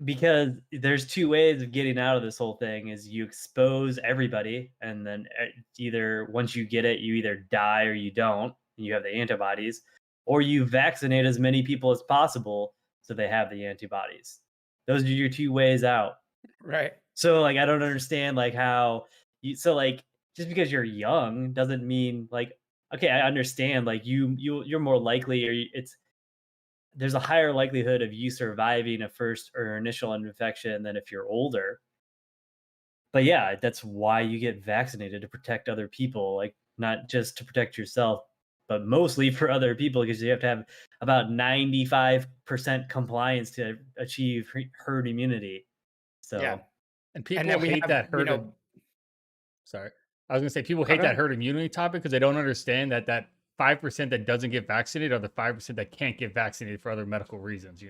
Because there's 2 ways of getting out of this whole thing: is you expose everybody, and then either once you get it, you either die or you don't, and you have the antibodies, or you vaccinate as many people as possible so they have the antibodies. Those are your 2 ways out. Right. So like I don't understand like how like just because you're young doesn't mean like, okay, I understand like you're more likely, or there's a higher likelihood of you surviving a first or initial infection than if you're older. But yeah, that's why you get vaccinated, to protect other people, like not just to protect yourself, but mostly for other people, because you have to have about 95% compliance to achieve herd immunity. So yeah. And people hate that herd. Sorry. I was going to say people hate that herd immunity topic because they don't understand that 5% that doesn't get vaccinated are the 5% that can't get vaccinated for other medical reasons,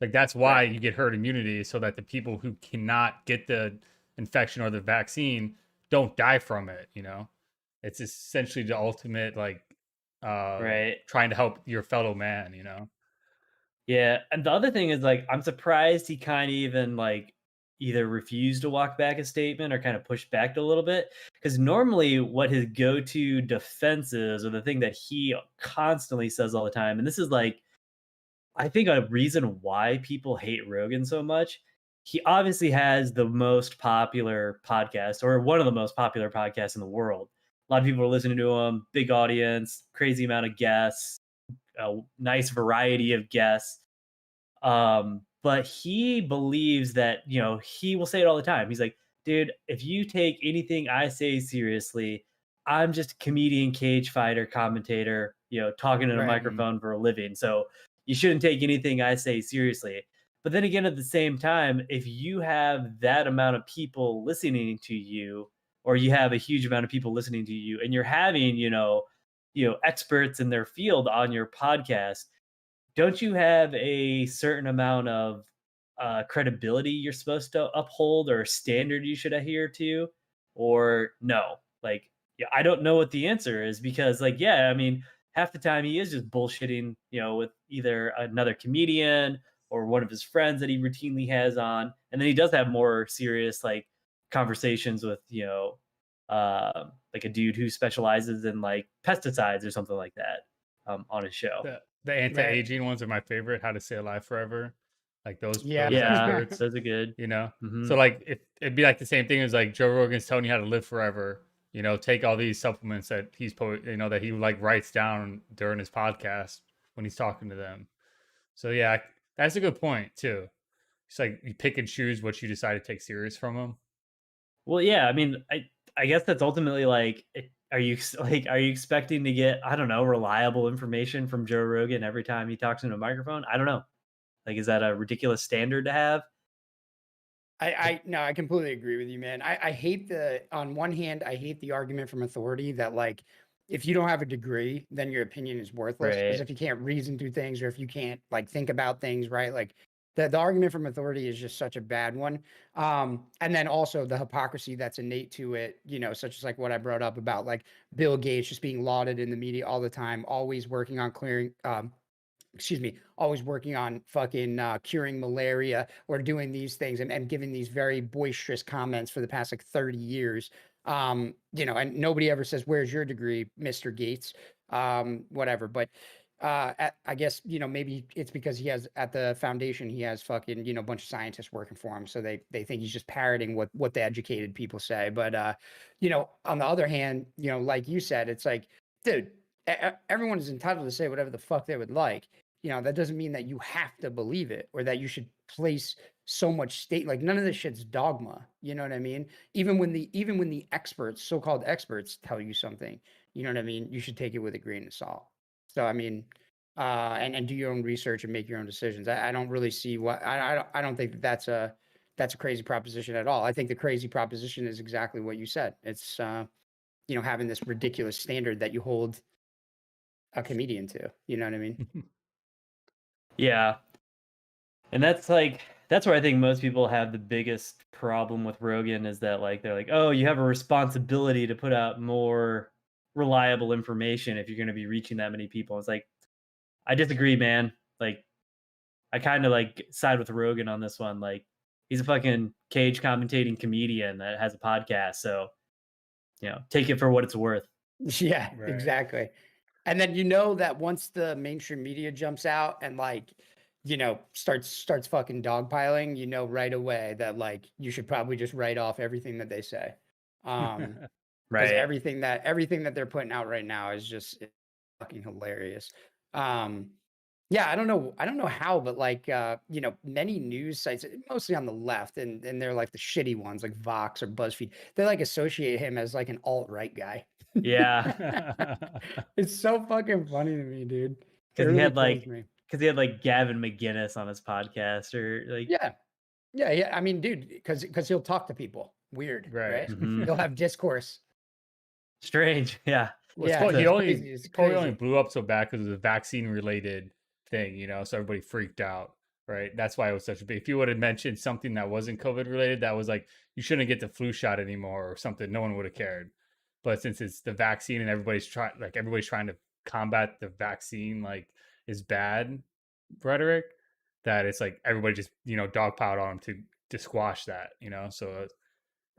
Like that's why you get herd immunity, so that the people who cannot get the infection or the vaccine don't die from it, It's essentially the ultimate like trying to help your fellow man, Yeah, and the other thing is like I'm surprised he kind of even like either refused to walk back a statement or kind of pushed back a little bit, because normally what his go-to defense is, or the thing that he constantly says all the time, and this is like I think a reason why people hate Rogan so much. He obviously has the most popular podcast, or one of the most popular podcasts in the world. A lot of people are listening to him, big audience, crazy amount of guests, a nice variety of guests. But he believes that, he will say it all the time. He's like, dude, if you take anything I say seriously, I'm just a comedian, cage fighter, commentator, talking in a microphone for a living. So you shouldn't take anything I say seriously. But then again, at the same time, if you have that amount of people listening to you, or you have a huge amount of people listening to you, and you're having, experts in their field on your podcast, don't you have a certain amount of credibility you're supposed to uphold, or a standard you should adhere to? Or no? Like, yeah, I don't know what the answer is, because like, yeah, I mean, half the time he is just bullshitting, with either another comedian or one of his friends that he routinely has on. And then he does have more serious like conversations with, like a dude who specializes in like pesticides or something like that on his show. The anti-aging ones are my favorite. How to Stay Alive Forever, like those. Yeah, experts, those are good. So like it'd be like the same thing as like Joe Rogan's telling you how to live forever. Take all these supplements that he's that he like writes down during his podcast when he's talking to them. So yeah, that's a good point too. It's like you pick and choose what you decide to take serious from him. Well, yeah, I mean, I guess that's ultimately like, are you expecting to get, I don't know, reliable information from Joe Rogan every time he talks into a microphone? I don't know. Like, is that a ridiculous standard to have? No, I completely agree with you, man. I hate on one hand, I hate the argument from authority that like, if you don't have a degree, then your opinion is worthless. Because Right. if you can't reason through things, or if you can't like think about things, right? Like the argument from authority is just such a bad one. And then also the hypocrisy that's innate to it, such as like what I brought up about like Bill Gates just being lauded in the media all the time, always working on always working on fucking curing malaria or doing these things and giving these very boisterous comments for the past like 30 years. And nobody ever says, "Where's your degree, Mr. Gates?" Whatever. But I guess, maybe it's because he has at the foundation, he has fucking, a bunch of scientists working for him. So they think he's just parroting what the educated people say. But, on the other hand, like you said, it's like, dude, everyone is entitled to say whatever the fuck they would like. That doesn't mean that you have to believe it or that you should place so much state. Like none of this shit's dogma. You know what I mean? Even when the experts, so-called experts, tell you something, you know what I mean, you should take it with a grain of salt. So I mean, and do your own research and make your own decisions. I don't really see what I don't think that's a crazy proposition at all. I think the crazy proposition is exactly what you said. It's having this ridiculous standard that you hold a comedian to. You know what I mean? Yeah. And that's where I think most people have the biggest problem with Rogan is that like they're like, "Oh, you have a responsibility to put out more reliable information if you're going to be reaching that many people." It's like I disagree, man. Like I kind of like side with Rogan on this one. Like he's a fucking cage commentating comedian that has a podcast, so take it for what it's worth. Yeah, Right. exactly. And then that once the mainstream media jumps out and like, starts fucking dogpiling, right away that like you should probably just write off everything that they say. Because Right. everything that they're putting out right now is just fucking hilarious. Yeah, I don't know how, but like many news sites, mostly on the left, and they're like the shitty ones like Vox or BuzzFeed, they like associate him as like an alt-right guy. Yeah. It's so fucking funny to me, dude. It Because really he had kills me. he had like Gavin McGinnis on his podcast or like Yeah. I mean, dude, because he'll talk to people. Weird, Right. right? Mhm. He'll have discourse. Strange. Yeah. Well, Yeah, he it's probably crazy. only blew up so bad because it was a vaccine related thing, so everybody freaked out, right? That's why it was such a big. If you would have mentioned something that wasn't COVID related, that was like you shouldn't get the flu shot anymore or something, no one would have cared. But since it's the vaccine and everybody's trying to combat the vaccine, like is bad rhetoric, that it's like everybody just dogpiled on him to squash that, so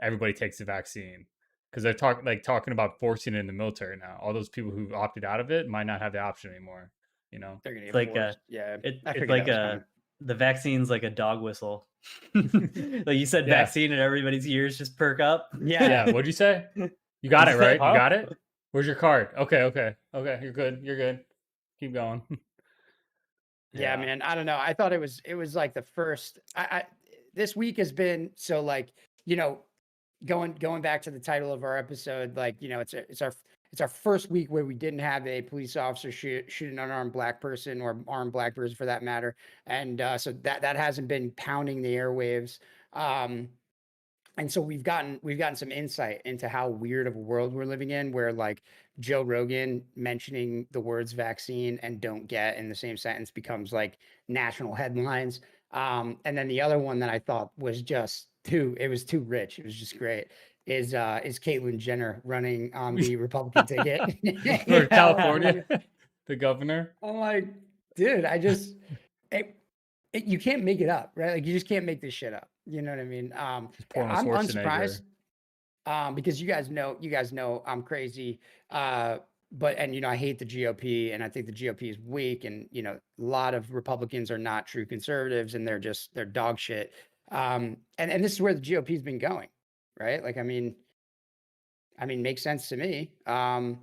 everybody takes the vaccine. Because they're talking about forcing it in the military now. All those people who opted out of it might not have the option anymore. They're gonna It's get like forced. Yeah, I it's figured like that was coming. the vaccine's like a dog whistle. Like you said, Yeah. vaccine, and everybody's ears just perk up. Yeah. What'd you say? You got it, right? Huh? You got it? Where's your card? Okay. You're good. Keep going. Yeah, man. I don't know. I thought it was like the first. This week has been so like going back to the title of our episode, like it's our first week where we didn't have a police officer shoot an unarmed black person or armed black person for that matter, and so that hasn't been pounding the airwaves. And so we've gotten some insight into how weird of a world we're living in, where like Joe Rogan mentioning the words vaccine and don't get in the same sentence becomes like national headlines. And then the other one that I thought was just too rich. It was just great. Is Caitlyn Jenner running on the Republican ticket For California, the governor. I'm like, dude, you can't make it up, right? Like you just can't make this shit up. You know what I mean? I'm unsurprised because you guys know I'm crazy. But I hate the GOP and I think the GOP is weak and a lot of Republicans are not true conservatives and they're dog shit. And this is where the GOP has been going, right? Like, I mean, makes sense to me. And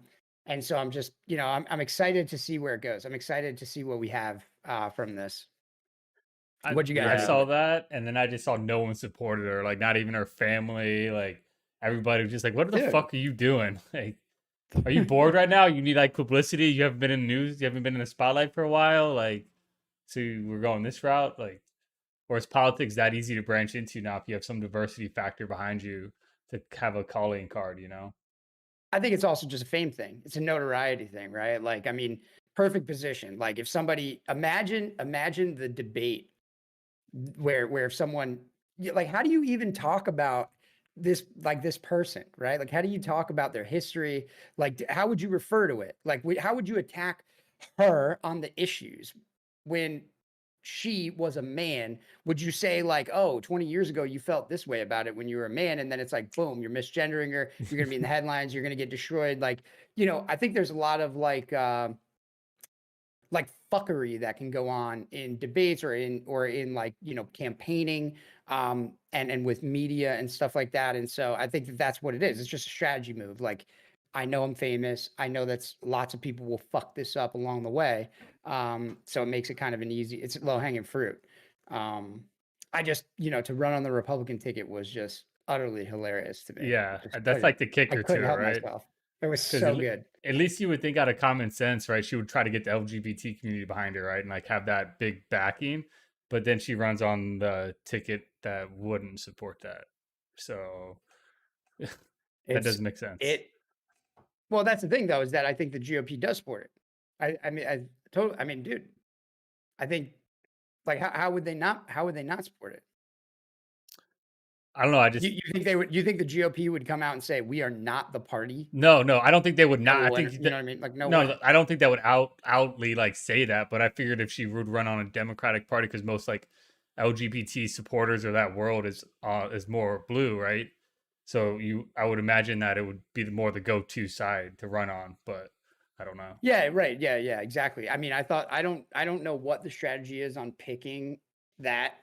so I'm just, I'm excited to see where it goes. I'm excited to see what we have from this. What'd you guys I saw that, and then I just saw no one supported her, like not even her family, like everybody was just like, "What the fuck are you doing? Like, are you bored right now? You need like publicity? You haven't been in the news, you haven't been in the spotlight for a while. Like, so we're going this route, like, or is politics that easy to branch into now if you have some diversity factor behind you to have a calling card, you know? I think it's also just a fame thing. It's a notoriety thing, right? Like, I mean, perfect position. Like if somebody imagine the debate where if someone like how do you even talk about this like this person, right? Like how do you talk about their history? Like how would you refer to it? Like how would you attack her on the issues when she was a man? Would you say like, oh, 20 years ago you felt this way about it when you were a man, and then it's like boom, you're misgendering her, you're gonna be in the headlines, you're gonna get destroyed. Like, I think there's a lot of like fuckery that can go on in debates or in like campaigning and with media and stuff like that. And so I think that's what it is. It's just a strategy move. Like, I know I'm famous, I know that's lots of people will fuck this up along the way, so it makes it kind of it's low-hanging fruit. I just to run on the Republican ticket was just utterly hilarious to me. Yeah, that's like the I kicker to couldn't it, help right? myself. It was so good. At least you would think out of common sense, right? She would try to get the LGBT community behind her, right? And like have that big backing. But then she runs on the ticket that wouldn't support that. So that doesn't make sense. Well, that's the thing though, is that I think the GOP does support it. I mean, dude, I think like how would they not support it? I don't know. You think they would? You think the GOP would come out and say we are not the party? No, I don't think they would not. I think you know what I mean. Like no, I don't think that would outly like say that. But I figured if she would run on a Democratic Party, because most like LGBT supporters of that world is more blue, right? So I would imagine that it would be more the go-to side to run on, but I don't know. Yeah, right. Yeah, exactly. I mean, I don't know what the strategy is on picking that.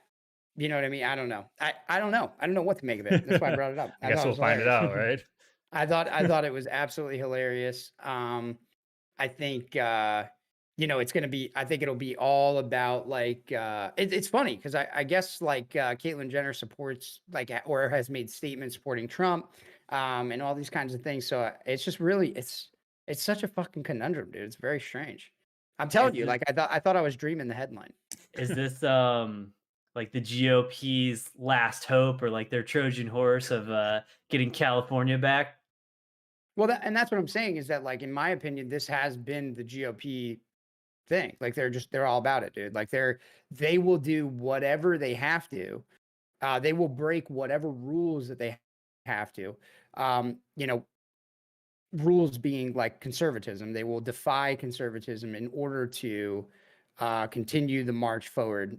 You know what I mean? I don't know. I don't know. I don't know what to make of it. That's why I brought it up. I guess we'll find it out, right? I thought it was absolutely hilarious. I think it's gonna be. I think it'll be all about like. It's funny because I guess like Caitlyn Jenner supports like or has made statements supporting Trump, and all these kinds of things. So it's just really it's such a fucking conundrum, dude. It's very strange. I'm telling you, like I thought I was dreaming the headline. Is this like the GOP's last hope or like their Trojan horse of getting California back? Well, that's what I'm saying is that like in my opinion, this has been the GOP thing. Like they're all about it, dude. Like they will do whatever they have to. They will break whatever rules that they have to. Rules being like conservatism. They will defy conservatism in order to continue the march forward.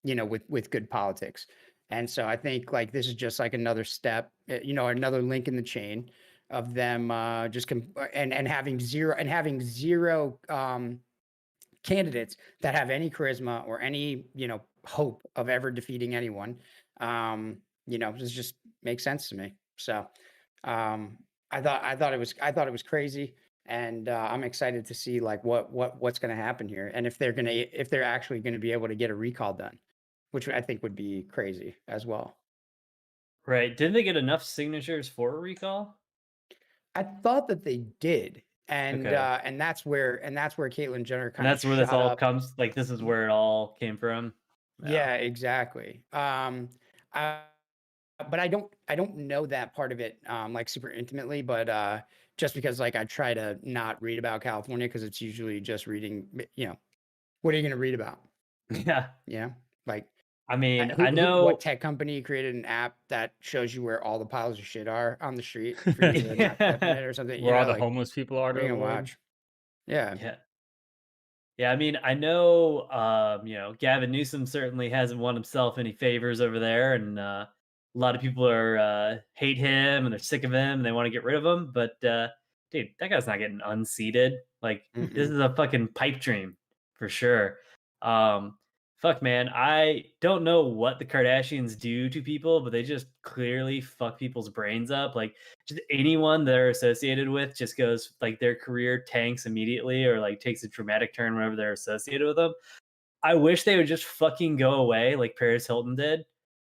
With good politics. And so I think like this is just like another step, another link in the chain of them and having zero candidates that have any charisma or any hope of ever defeating anyone. This just makes sense to me. So I thought it was crazy. And I'm excited to see like what's going to happen here, and if they're actually going to be able to get a recall done, which I think would be crazy as well. Right? Didn't they get enough signatures for a recall? I thought that they did, and Okay. and that's where Caitlyn Jenner kind And that's of where this all up. comes. Like this is where it all came from. Yeah, exactly. But I don't know that part of it like super intimately, but just because like I try to not read about California because it's usually just reading, what are you going to read about? Yeah. Yeah. Like, I mean, I know what tech company created an app that shows you where all the piles of shit are on the street for you to not step in it or something. Where all the homeless people are to watch. Yeah. Yeah, I mean, I know, Gavin Newsom certainly hasn't won himself any favors over there, and a lot of people are hate him and they're sick of him and they want to get rid of him. But dude, that guy's not getting unseated. Like this is a fucking pipe dream for sure. Fuck, man, I don't know what the Kardashians do to people, but they just clearly fuck people's brains up. Like just anyone they're associated with just goes like their career tanks immediately or like takes a dramatic turn whenever they're associated with them. I wish they would just fucking go away like Paris Hilton did.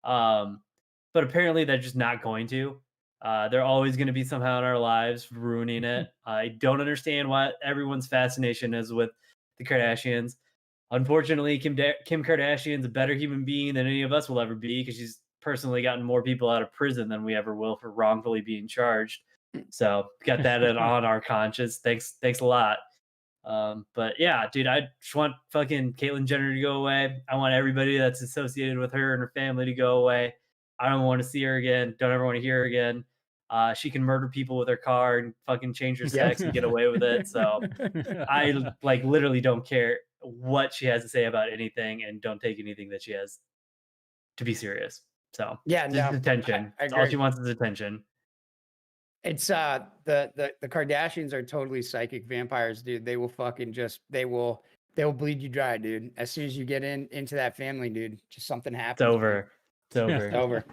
But apparently they're just not going to. They're always going to be somehow in our lives, ruining it. I don't understand why everyone's fascination is with the Kardashians. unfortunately, Kim Kardashian's a better human being than any of us will ever be because she's personally gotten more people out of prison than we ever will for wrongfully being charged. So got that on our conscience. Thanks a lot. But yeah, dude, I just want fucking Caitlyn Jenner to go away. I want everybody that's associated with her and her family to go away. I don't want to see her again. Don't ever want to hear her again. She can murder people with her car and fucking change her sex and get away with it. So I like literally don't care what she has to say about anything and don't take anything that she has to be serious. So yeah, just no, attention. I All she agree. wants is attention. It's the Kardashians are totally psychic vampires, dude. They will fucking just they will bleed you dry, dude. As soon as you get into that family, dude, just something happens. It's over. It's over. It's over.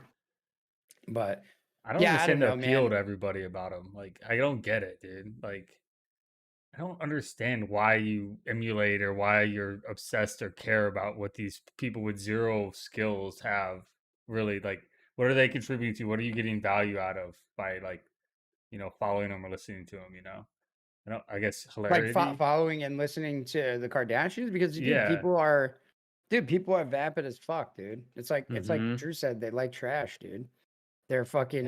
But I don't yeah, understand I the don't know, appeal man. to everybody about them. Like, I don't get it, dude. Like, I don't understand why you emulate or why you're obsessed or care about what these people with zero skills have. Really, like, what are they contributing to? What are you getting value out of by, like, following them or listening to them? I guess Like hilarity. following and listening to the Kardashians because dude, Yeah. people are vapid as fuck, dude. It's like Drew said, they like trash, dude. They're fucking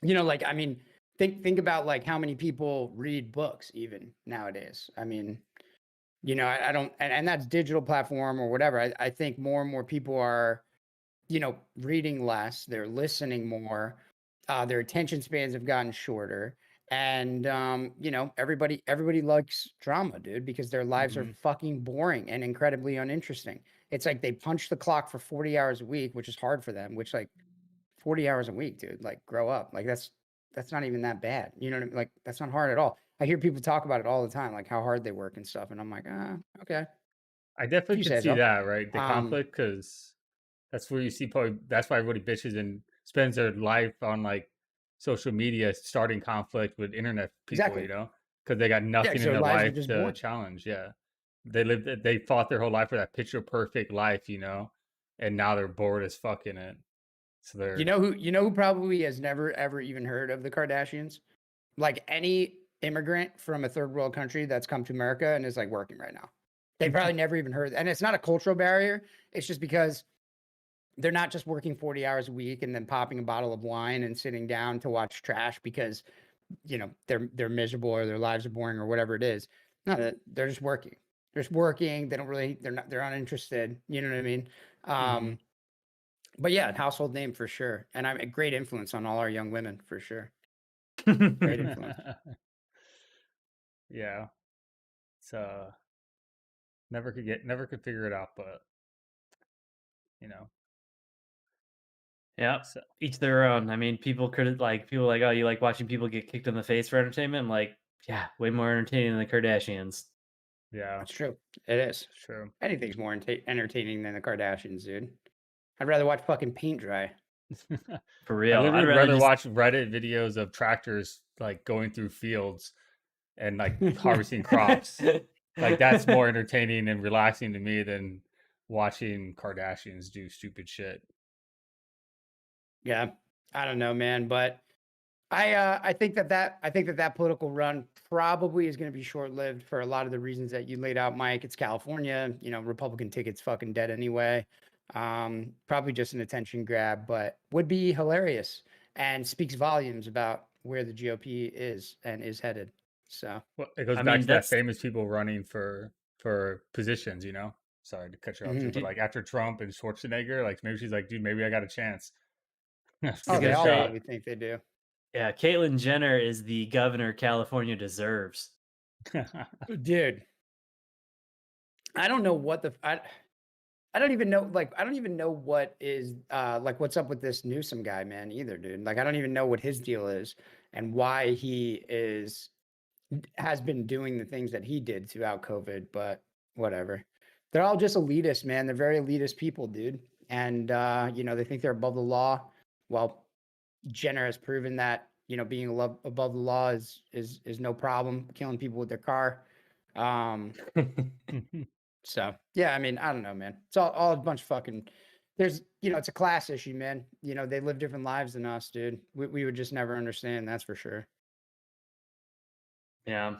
like I mean, think about like how many people read books even nowadays. I mean, I don't and that's digital platform or whatever. I think more and more people are, reading less, they're listening more, their attention spans have gotten shorter. And everybody likes drama, dude, because their lives are fucking boring and incredibly uninteresting. It's like they punch the clock for 40 hours a week, which is hard for them, which like 40 hours a week, dude, like grow up. Like that's not even that bad. You know what I mean? Like that's not hard at all. I hear people talk about it all the time, like how hard they work and stuff. And I'm like, okay. I definitely You could say see so. that, right? The conflict, because that's where you see probably that's why everybody bitches and spends their life on like social media starting conflict with internet people, Exactly. because they got nothing in their their lives are life just to boring. challenge. Yeah. They fought their whole life for that picture perfect life, and now they're bored as fuck in it. So they're You know who probably has never ever even heard of the Kardashians? Like any immigrant from a third world country that's come to America and is like working right now. They probably never even heard. And it's not a cultural barrier. It's just because they're not just working 40 hours a week and then popping a bottle of wine and sitting down to watch trash because they're miserable or their lives are boring or whatever it is. No, they're just working. They're just working. They're uninterested. You know what I mean? But yeah, household name for sure. And I'm a great influence on all our young women for sure. Great influence. Yeah. It's never could figure it out, but Yeah, so, each their own. I mean, people like, oh, you like watching people get kicked in the face for entertainment? I'm like, yeah, way more entertaining than the Kardashians. yeah, That's true. It is. it's true. Anything's more entertaining than the Kardashians, dude. I'd rather watch fucking paint dry. For real. I literally I'd rather watch Reddit videos of tractors like going through fields and like harvesting crops. Like that's more entertaining and relaxing to me than watching Kardashians do stupid shit. Yeah, I don't know, man, but I think that political run probably is going to be short lived for a lot of the reasons that you laid out, Mike. It's California, Republican ticket's fucking dead anyway. Probably just an attention grab, but would be hilarious and speaks volumes about where the GOP is and is headed. So well, it goes back to that famous people running for positions, Sorry to cut you off, but like after Trump and Schwarzenegger, like maybe she's like, dude, maybe I got a chance. Oh, they all probably think they do. Yeah, Caitlyn Jenner is the governor California deserves. Dude, I don't know what I don't even know, what is, what's up with this Newsom guy, man, either, dude. Like, I don't even know what his deal is and why he has been doing the things that he did throughout COVID, but whatever. They're all just elitist, man. They're very elitist people, dude. And, they think they're above the law. Well, Jenner has proven that, being above the law is no problem, killing people with their car. So yeah, I mean, I don't know, man. It's all a bunch of fucking. There's, it's a class issue, man. They live different lives than us, dude. We would just never understand. That's for sure. Yeah,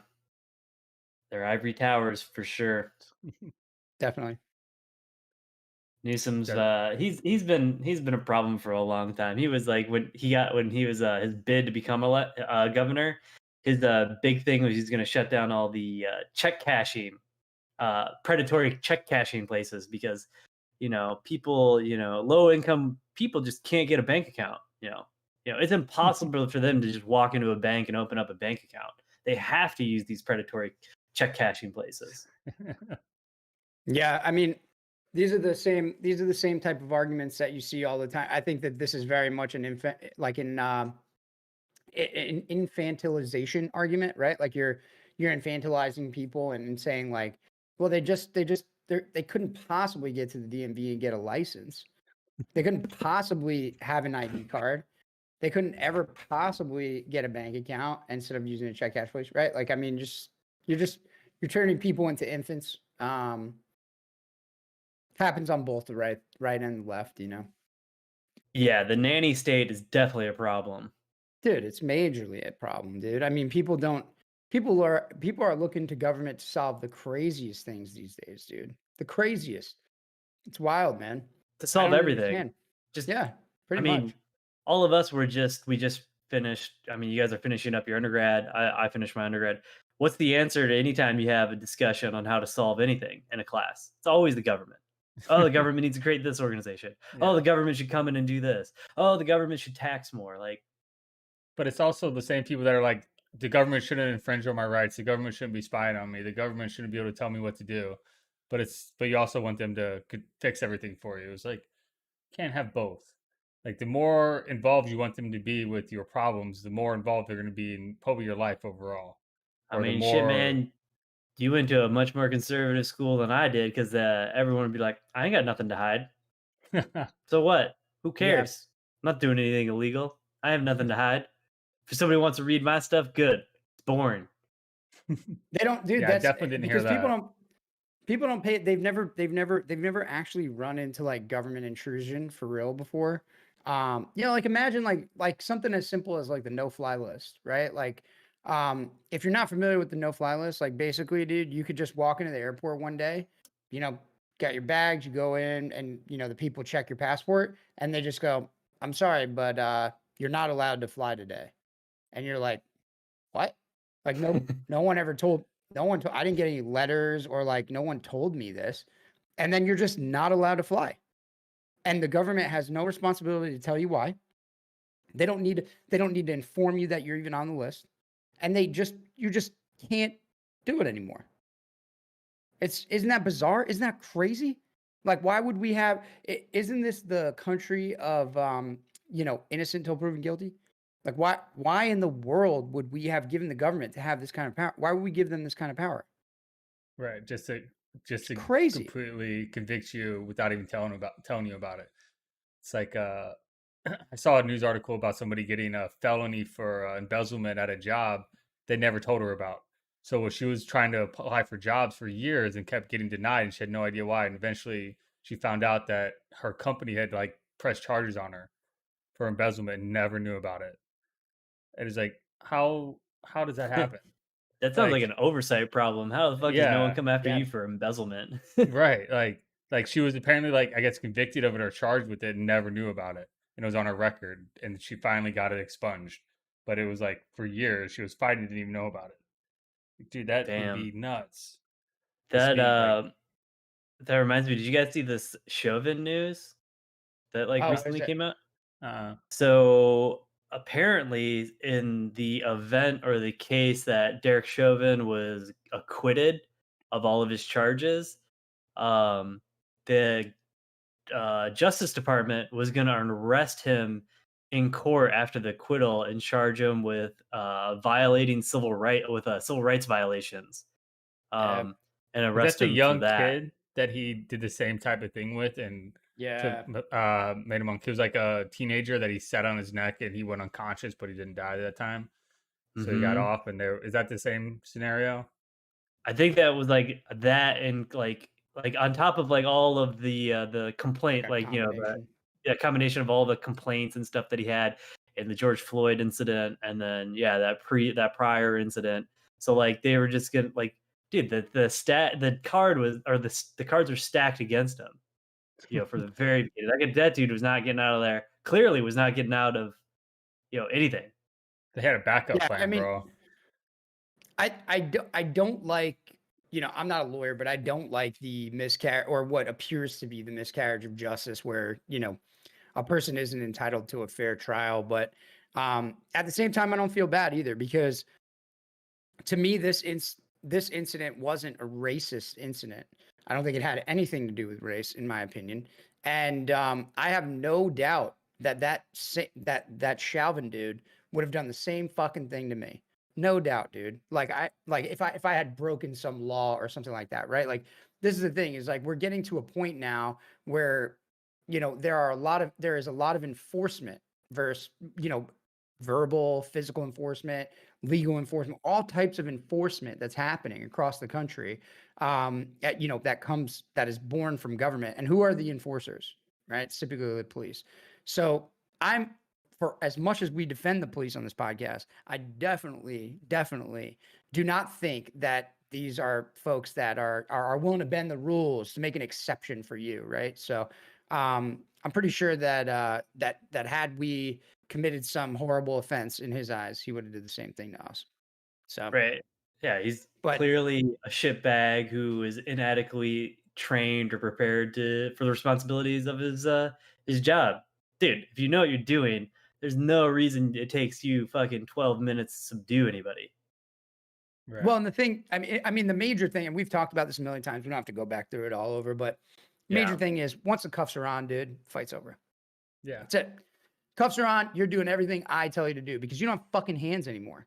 they're ivory towers for sure. Definitely. Newsom's he's been a problem for a long time. He was like when he was his bid to become governor, his big thing was he's going to shut down all the check cashing, predatory check cashing places because people, low income people just can't get a bank account. It's impossible for them to just walk into a bank and open up a bank account. They have to use these predatory check cashing places. Yeah, I mean, these are the same type of arguments that you see all the time. I think that this is very much an an infantilization argument, right? Like you're infantilizing people and saying like, well, they couldn't possibly get to the DMV and get a license. They couldn't possibly have an ID card. They couldn't ever possibly get a bank account instead of using a check cash place, right? Like, I mean, you're turning people into infants. Happens on both the right and the left, Yeah, the nanny state is definitely a problem. Dude, it's majorly a problem, dude. I mean, people are looking to government to solve the craziest things these days, dude. The craziest. It's wild, man. To solve everything. Pretty much. All of us we just finished. I mean, you guys are finishing up your undergrad. I finished my undergrad. What's the answer to any time you have a discussion on how to solve anything in a class? It's always the government. Oh, the government needs to create this organization. Yeah. Oh, the government should come in and do this. Oh, the government should tax more. But it's also the same people that are like, the government shouldn't infringe on my rights. The government shouldn't be spying on me. The government shouldn't be able to tell me what to do. But you also want them to fix everything for you. It's like, can't have both. Like the more involved you want them to be with your problems, the more involved they're going to be in probably your life overall. I mean, shit, man. You went to a much more conservative school than I did because everyone would be like, I ain't got nothing to hide. So what? Who cares? Yeah. I'm not doing anything illegal. I have nothing to hide. If somebody wants to read my stuff, good. It's boring. They don't, dude. Yeah, that's I definitely didn't hear that. People don't pay. They've never actually run into like government intrusion for real before. Like imagine like something as simple as like the no-fly list, right? Like, if you're not familiar with the no-fly list, like basically, dude, you could just walk into the airport one day, got your bags, you go in, and the people check your passport, and they just go, "I'm sorry, but you're not allowed to fly today," and you're like, "What?" Like no one ever told. I didn't get any letters or like no one told me this, and then you're just not allowed to fly. And the government has no responsibility to tell you why. They don't need to inform you that you're even on the list. And you just can't do it anymore. Isn't that bizarre? Isn't that crazy? Like, why would we have, isn't this the country of, innocent till proven guilty? Like, why in the world would we have given the government to have this kind of power? Why would we give them this kind of power? Right. Just to crazy. Completely convict you without even telling you about it. It's like, I saw a news article about somebody getting a felony for embezzlement at a job they never told her about. So she was trying to apply for jobs for years and kept getting denied, and she had no idea why. And eventually she found out that her company had like pressed charges on her for embezzlement and never knew about it. And it's like, how does that happen? That sounds like an oversight problem. How the fuck does no one come after you for embezzlement? Right. Like she was apparently like, I guess, convicted of it or charged with it and never knew about it. And it was on her record, and she finally got it expunged. But it was like for years she was fighting, didn't even know about it. Dude, that would be nuts. That reminds me. Did you guys see this Chauvin news that recently came out? So apparently, in the event or the case that Derek Chauvin was acquitted of all of his charges, the Justice Department was going to arrest him in court after the acquittal and charge him with violating civil rights violations, and arrest him young for that. Kid that he did the same type of thing with, and made him he was like a teenager that he sat on his neck and he went unconscious, but he didn't die at that time, so he got off. And is that the same scenario? I think that was like that, and like on top of like all of the complaint, the combination of all the complaints and stuff that he had in the George Floyd incident, and then that prior incident. So like they were just gonna dude, the cards are stacked against him. For the very beginning. That dude was not getting out of there. Clearly was not getting out of anything. They had a backup Yeah, plan, bro. I don't like, I'm not a lawyer, but I don't like the miscarriage or what appears to be the miscarriage of justice where, a person isn't entitled to a fair trial. But at the same time, I don't feel bad either, because to me, this incident wasn't a racist incident. I don't think it had anything to do with race, in my opinion. And I have no doubt that Chauvin dude would have done the same fucking thing to me. No doubt, dude. Like if I had broken some law or something like that, right? Like, this is the thing, is like we're getting to a point now where there is a lot of enforcement versus verbal, physical enforcement, legal enforcement, all types of enforcement that's happening across the country. That is born from government. And who are the enforcers, right? It's typically the police. So for as much as we defend the police on this podcast, I definitely do not think that these are folks that are willing to bend the rules to make an exception for you, right? So I'm pretty sure that had we committed some horrible offense in his eyes, he would have did the same thing to us. So right, yeah, he's clearly a shitbag who is inadequately trained or prepared for the responsibilities of his job. Dude, if you know what you're doing, there's no reason it takes you fucking 12 minutes to subdue anybody. Right. Well, and the thing, I mean, the major thing, and we've talked about this a million times, we don't have to go back through it all over, but major thing is, once the cuffs are on, dude, fight's over. Yeah. That's it. Cuffs are on, you're doing everything I tell you to do, because you don't have fucking hands anymore.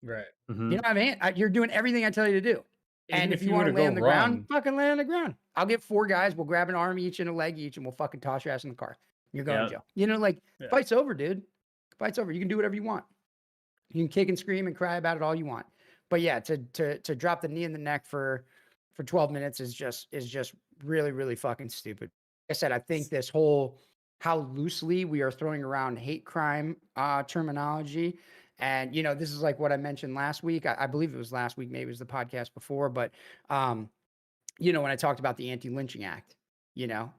Right. Mm-hmm. You don't have hands. You're doing everything I tell you to do. And if you want to lay on the ground, fucking lay on the ground. I'll get 4 guys. We'll grab an arm each and a leg each, and we'll fucking toss your ass in the car. You're going to jail. Fight's over, dude. Fight's over. You can do whatever you want. You can kick and scream and cry about it all you want. But yeah, to drop the knee in the neck for 12 minutes is just really, really fucking stupid. Like I said, I think this whole how loosely we are throwing around hate crime terminology. And, this is like what I mentioned last week. I believe it was last week, maybe it was the podcast before, but, when I talked about the Anti-Lynching Act,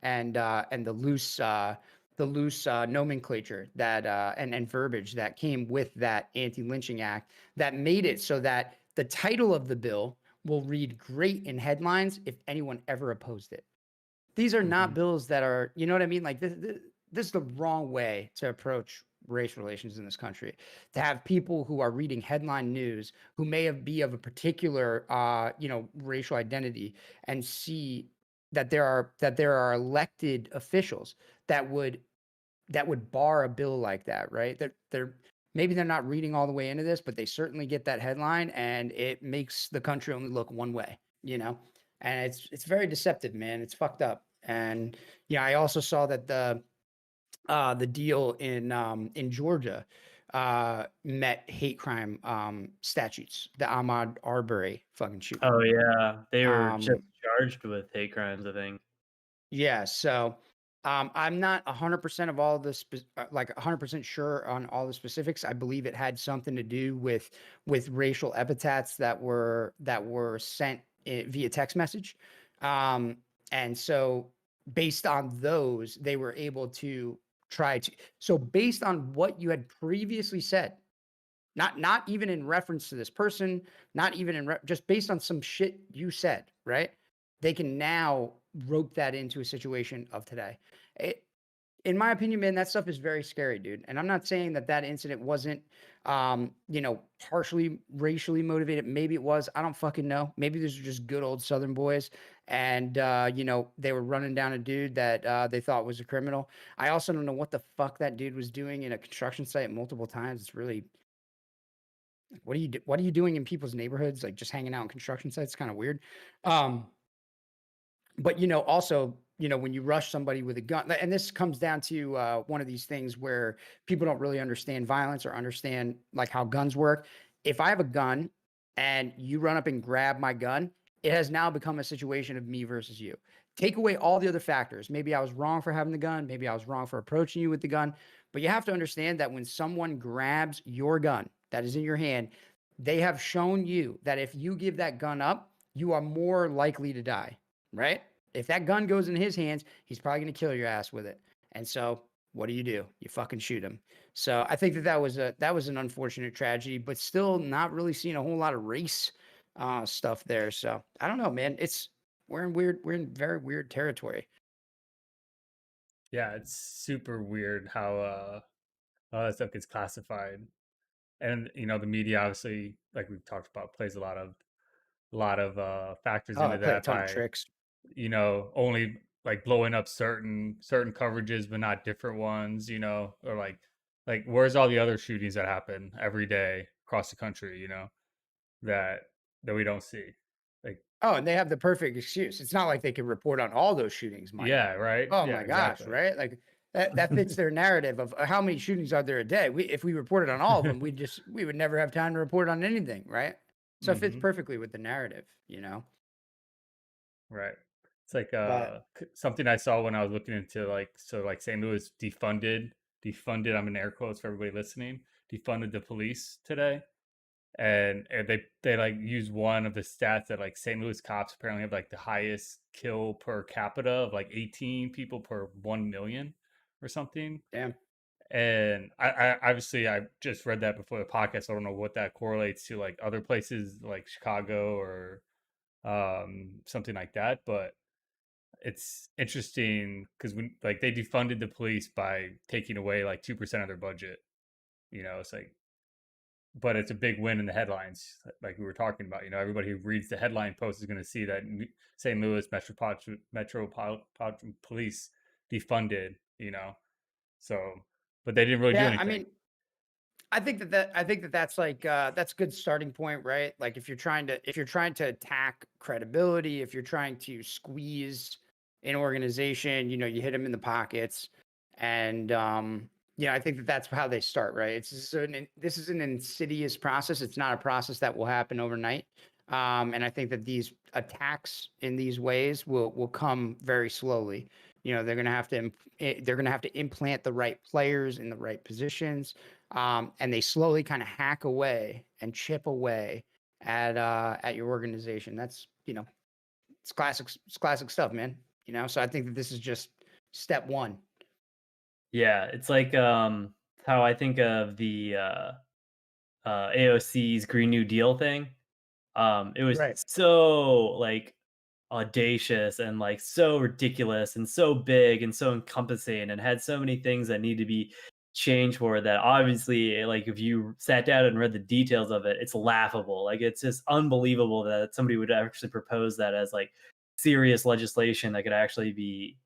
and the loose nomenclature that, and verbiage that came with that Anti-Lynching Act that made it so that the title of the bill will read great in headlines if anyone ever opposed it. These are not bills that are, you know what I mean? Like this is the wrong way to approach race relations in this country, to have people who are reading headline news who may be of a particular racial identity and see that there are elected officials that would bar a bill like that, right? Maybe they're not reading all the way into this, but they certainly get that headline, and it makes the country only look one way, and it's very deceptive, man. It's fucked up. And I also saw that the deal in Georgia met hate crime statutes, the Ahmaud Arbery fucking shooting. Oh yeah, they were just charged with hate crimes, I think. Yeah, so I'm not 100% of all this, 100% sure on all the specifics. I believe it had something to do with racial epithets that were sent via text message, and so based on those, they were able to try to. So based on what you had previously said, not even in reference to this person, not even just based on some shit you said, right? They can now rope that into a situation of today. In my opinion, man, that stuff is very scary, dude. And I'm not saying that incident wasn't, partially racially motivated. Maybe it was. I don't fucking know. Maybe these are just good old Southern boys, and they were running down a dude that they thought was a criminal. I also don't know what the fuck that dude was doing in a construction site multiple times. It's really, what are you doing in people's neighborhoods? Like, just hanging out in construction sites? It's kind of weird. But also, when you rush somebody with a gun, and this comes down to one of these things where people don't really understand violence or understand like how guns work. If I have a gun and you run up and grab my gun, it has now become a situation of me versus you. Take away all the other factors. Maybe I was wrong for having the gun. Maybe I was wrong for approaching you with the gun. But you have to understand that when someone grabs your gun that is in your hand, they have shown you that if you give that gun up, you are more likely to die, right? If that gun goes in his hands, he's probably going to kill your ass with it. And so what do? You fucking shoot him. So I think that was an unfortunate tragedy, but still not really seeing a whole lot of race stuff there. So I don't know, man. We're in very weird territory. Yeah, it's super weird how all that stuff gets classified. And the media obviously, like we've talked about, plays a lot of factors Oh, I into play a that ton of by tricks. only like blowing up certain coverages but not different ones, or like where's all the other shootings that happen every day across the country, that we don't see. Like, oh, and they have the perfect excuse. It's not like they can report on all those shootings, Mike. yeah, right, Oh yeah, my gosh, exactly. right? Like that fits their narrative of how many shootings are there a day. If we reported on all of them, we would never have time to report on anything, right? So it fits perfectly with the narrative, Right. It's like But something I saw when I was looking into like St. Louis defunded. I'm in air quotes for everybody listening. Defunded the police today, and they like use one of the stats that like St. Louis cops apparently have like the highest kill per capita of like 18 people per 1 million or something. damn. And I obviously I just read that before the podcast. So I don't know what that correlates to like other places like Chicago or something like that, but it's interesting because when like they defunded the police by taking away like 2% of their budget, it's like, but it's a big win in the headlines, like we were talking about. Everybody who reads the headline post is going to see that St. Louis Metropolitan Police defunded, so, but they didn't really do Yeah, anything. I mean, I think that's like that's a good starting point, right? Like if you're trying to attack credibility, if you're trying to squeeze an organization, you hit them in the pockets, and I think that that's how they start, right? This is an insidious process. It's not a process that will happen overnight, and I think that these attacks in these ways will come very slowly. They're gonna have to implant the right players in the right positions, and they slowly kind of hack away and chip away at your organization. That's it's classic stuff, man. So I think that this is just step one. Yeah, it's like how I think of the AOC's Green New Deal thing. It was Right. so like audacious and like so ridiculous and so big and so encompassing and had so many things that need to be changed for it that obviously like if you sat down and read the details of it, it's laughable. Like it's just unbelievable that somebody would actually propose that as like serious legislation that could actually be,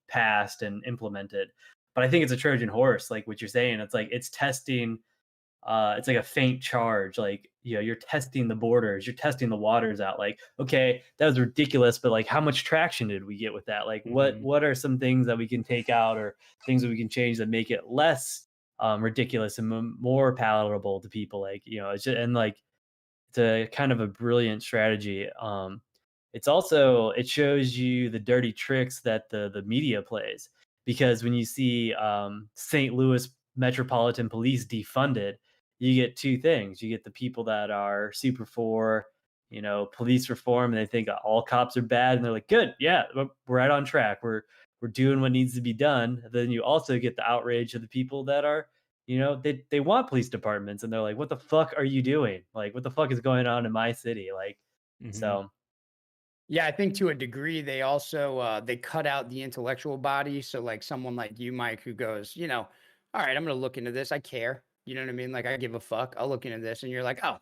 passed and implemented. But I think it's a Trojan horse, like what you're saying. It's like it's testing it's like a faint charge, like you're testing the borders, you're testing the waters out, like okay, that was ridiculous, but like how much traction did we get with that? Like what are some things that we can take out or things that we can change that make it less ridiculous and more palatable to people? Like it's just, and like it's a kind of a brilliant strategy. It's also it shows you the dirty tricks that the media plays, because when you see St. Louis Metropolitan Police defunded, you get two things. You get the people that are super for police reform, and they think all cops are bad, and they're like, good, yeah, we're right on track. We're doing what needs to be done. Then you also get the outrage of the people that are they want police departments, and they're like, what the fuck are you doing? Like, what the fuck is going on in my city? Like, so Yeah, I think to a degree they also they cut out the intellectual body. So like someone like you, Mike, who goes, all right, I'm gonna look into this. I care. You know what I mean? Like I give a fuck. I'll look into this, and you're like, oh,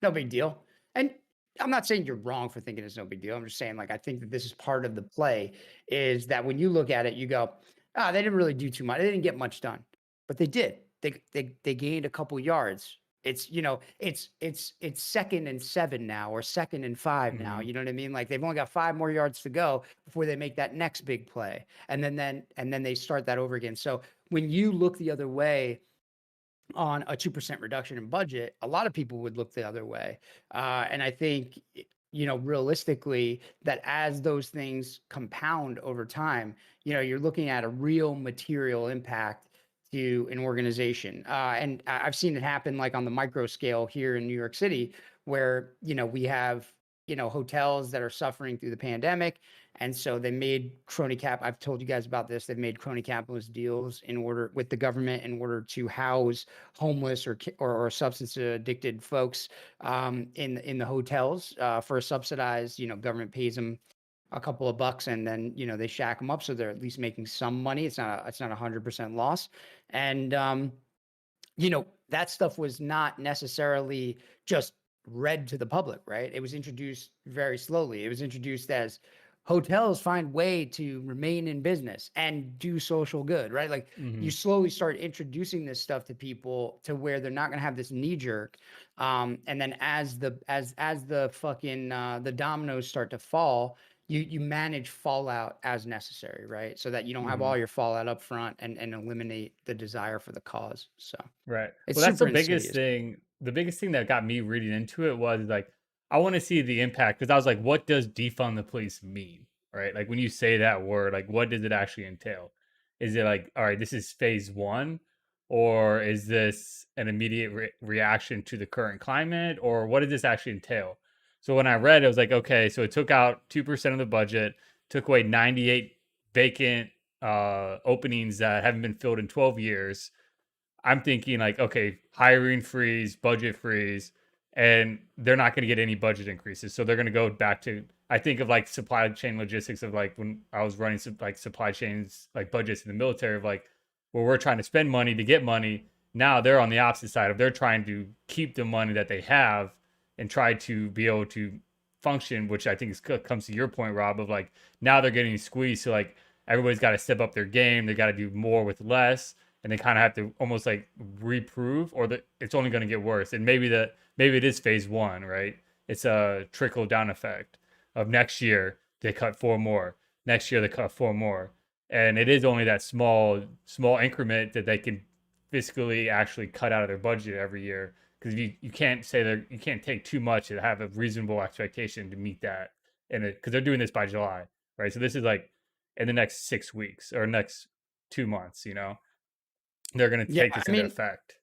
no big deal. And I'm not saying you're wrong for thinking it's no big deal. I'm just saying like I think that this is part of the play. Is that when you look at it, you go, they didn't really do too much. They didn't get much done, but they did. They gained a couple yards. It's it's 2nd and 7 now, or 2nd and 5 now. You know what I mean? Like they've only got 5 more yards to go before they make that next big play, and then they start that over again. So when you look the other way on a 2% reduction in budget, a lot of people would look the other way, and I think realistically that as those things compound over time, you're looking at a real material impact to an organization. And I've seen it happen like on the micro scale here in New York City, where we have hotels that are suffering through the pandemic. And so they made crony cap. I've told you guys about this. They've made crony capitalist deals with the government in order to house homeless or substance addicted folks in the hotels for a subsidized, government pays them a couple of bucks, and then they shack them up, so they're at least making some money. It's not 100% loss. And that stuff was not necessarily just read to the public, right? It was introduced very slowly. It was introduced as hotels find way to remain in business and do social good, right? Like you slowly start introducing this stuff to people to where they're not going to have this knee jerk. And then as the fucking the dominoes start to fall, you manage fallout as necessary, right? So that you don't have all your fallout up front and eliminate the desire for the cause. So Right. it's Well, that's the super biggest insidious. thing. The biggest thing that got me reading into it was like, I want to see the impact, because I was like, what does defund the police mean? Right. Like when you say that word, like what does it actually entail? Is it like, all right, this is phase one, or is this an immediate reaction to the current climate, or what does this actually entail? So when I read, it was like, okay, so it took out 2% of the budget, took away 98 vacant openings that haven't been filled in 12 years. I'm thinking like, okay, hiring freeze, budget freeze, and they're not going to get any budget increases. So they're going to go back to, I think of like supply chain logistics of like when I was running some like supply chains, like budgets in the military of like, where we're trying to spend money to get money. Now they're on the opposite side of they're trying to keep the money that they have and try to be able to function, which I think comes to your point, Rob, of like now they're getting squeezed. So like everybody's got to step up their game. They got to do more with less, and they kind of have to almost like reprove, or that it's only going to get worse. And maybe it is phase one, right? It's a trickle down effect of next year they cut 4 more, next year they cut 4 more, and it is only that small increment that they can fiscally actually cut out of their budget every year. Because you can't say that you can't take too much to have a reasonable expectation to meet that, and because they're doing this by July, right? So this is like in the next 6 weeks or next 2 months, they're going to take this into effect.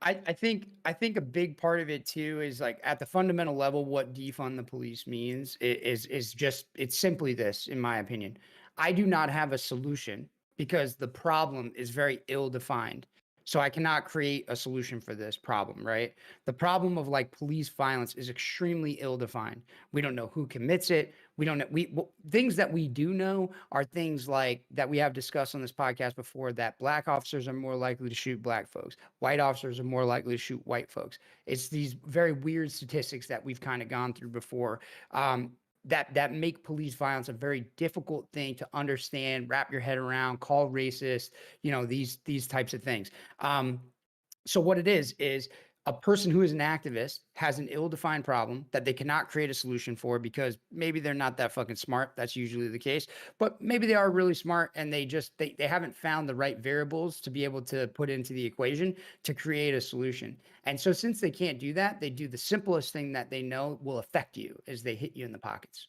I think a big part of it too is like at the fundamental level, what defund the police means is just, it's simply this, in my opinion. I do not have a solution because the problem is very ill defined. So I cannot create a solution for this problem, right? The problem of like police violence is extremely ill defined. We don't know who commits it. We don't know. Things that we do know are things like that we have discussed on this podcast before, that black officers are more likely to shoot black folks. White officers are more likely to shoot white folks. It's these very weird statistics that we've kind of gone through before. That make police violence a very difficult thing to understand, wrap your head around, call racist, these types of things. So what it is a person who is an activist has an ill-defined problem that they cannot create a solution for because maybe they're not that fucking smart. That's usually the case. But maybe they are really smart and they haven't found the right variables to be able to put into the equation to create a solution. And so since they can't do that, they do the simplest thing that they know will affect you, is they hit you in the pockets.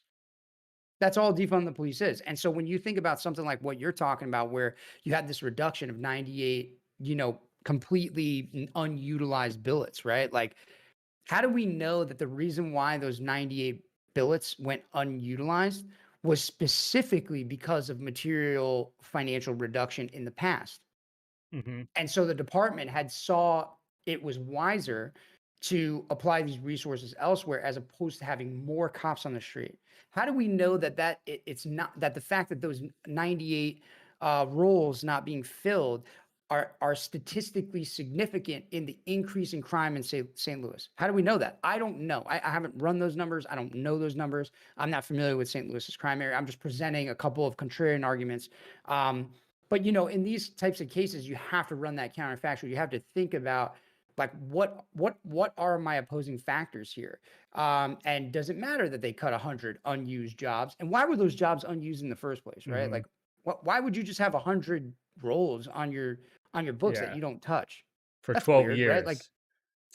That's all defund the police is. And so when you think about something like what you're talking about, where you had this reduction of 98, completely unutilized billets, right? Like, how do we know that the reason why those 98 billets went unutilized was specifically because of material financial reduction in the past? And so the department had saw it was wiser to apply these resources elsewhere as opposed to having more cops on the street. How do we know that it's not that the fact that those 98 roles not being filled are statistically significant in the increase in crime in St. Louis? How do we know that? I don't know. I haven't run those numbers. I don't know those numbers. I'm not familiar with St. Louis's crime area. I'm just presenting a couple of contrarian arguments. But in these types of cases, you have to run that counterfactual. You have to think about like what are my opposing factors here? And does it matter that they cut 100 unused jobs? And why were those jobs unused in the first place, right? Like, why would you just have 100 roles on your books that you don't touch for that's 12 weird, years? Right? Like,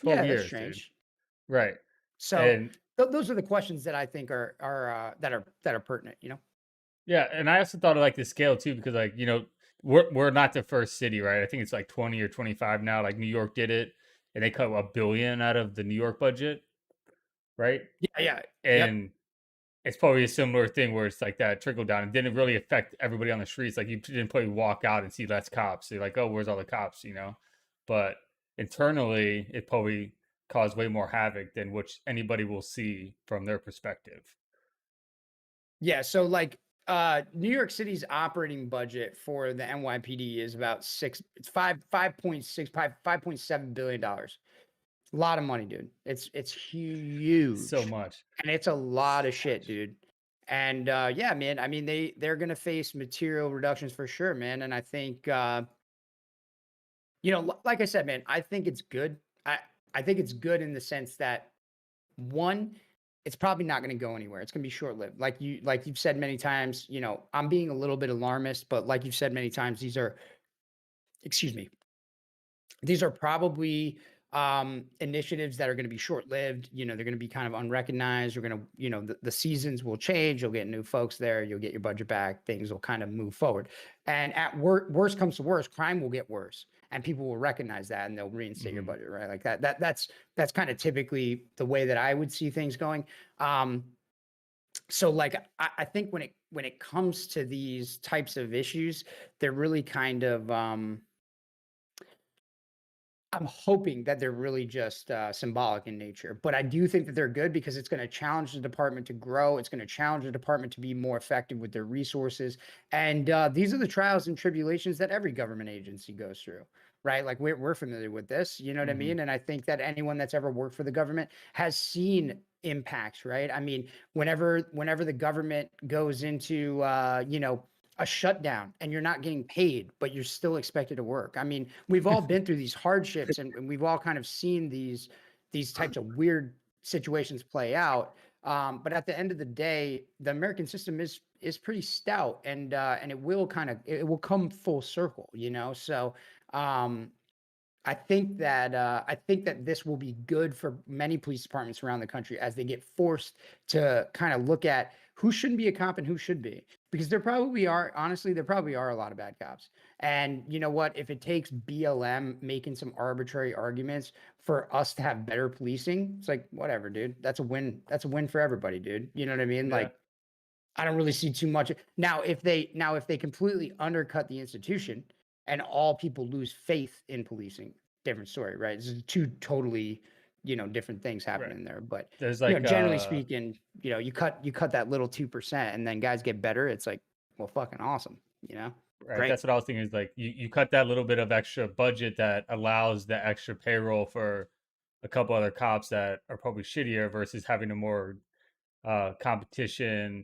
12 years, that's strange. Dude. Right. So and those are the questions that I think are pertinent. Yeah, and I also thought of like the scale too, because like we're not the first city, right? I think it's like 20 or 25 now. Like New York did it, and they cut $1 billion out of the New York budget. right? Yeah. And it's probably a similar thing where it's like that trickle down. It didn't really affect everybody on the streets. Like you didn't probably walk out and see less cops. You're like, oh, where's all the cops? But internally, it probably caused way more havoc than which anybody will see from their perspective. Yeah. So like New York City's operating budget for the NYPD is about $5.7 billion. A lot of money, dude. It's huge. So much. And it's a lot of shit, dude. And yeah, man, I mean they're gonna face material reductions for sure, man. And I think like I said, man, I think it's good. I think it's good in the sense that one, it's probably not going to go anywhere. It's going to be short-lived. Like you've said many times, I'm being a little bit alarmist, but like you've said many times, these are probably initiatives that are going to be short-lived. They're going to be kind of unrecognized. You're going to, the seasons will change. You'll get new folks there. You'll get your budget back. Things will kind of move forward. And at worst comes to worst, crime will get worse, and people will recognize that, and they'll reinstate your budget, right? Like that's kind of typically the way that I would see things going. So like I think when it comes to these types of issues, they're really kind of I'm hoping that they're really just symbolic in nature, but I do think that they're good because it's going to challenge the department to grow. It's going to challenge the department to be more effective with their resources. And these are the trials and tribulations that every government agency goes through, right? Like we're familiar with this, you know what I mean? And I think that anyone that's ever worked for the government has seen impacts, right? I mean, whenever the government goes into, a shutdown and you're not getting paid, but you're still expected to work. I mean, we've all been through these hardships and we've all kind of seen these types of weird situations play out. But at the end of the day, the American system is pretty stout and it will come full circle, So I think that this will be good for many police departments around the country as they get forced to kind of look at who shouldn't be a cop and who should be, because there probably are a lot of bad cops. And you know what? If it takes BLM making some arbitrary arguments for us to have better policing, it's like, whatever, dude. That's a win. That's a win for everybody, dude. You know what I mean? Yeah. Like, I don't really see too much. Now, if they completely undercut the institution and all people lose faith in policing, different story, right? This is two totally, different things happening there. But there's like generally speaking, you cut that little 2% and then guys get better. It's like, well, fucking awesome, Right. Great. That's what I was thinking is like you cut that little bit of extra budget that allows the extra payroll for a couple other cops that are probably shittier versus having a more competition,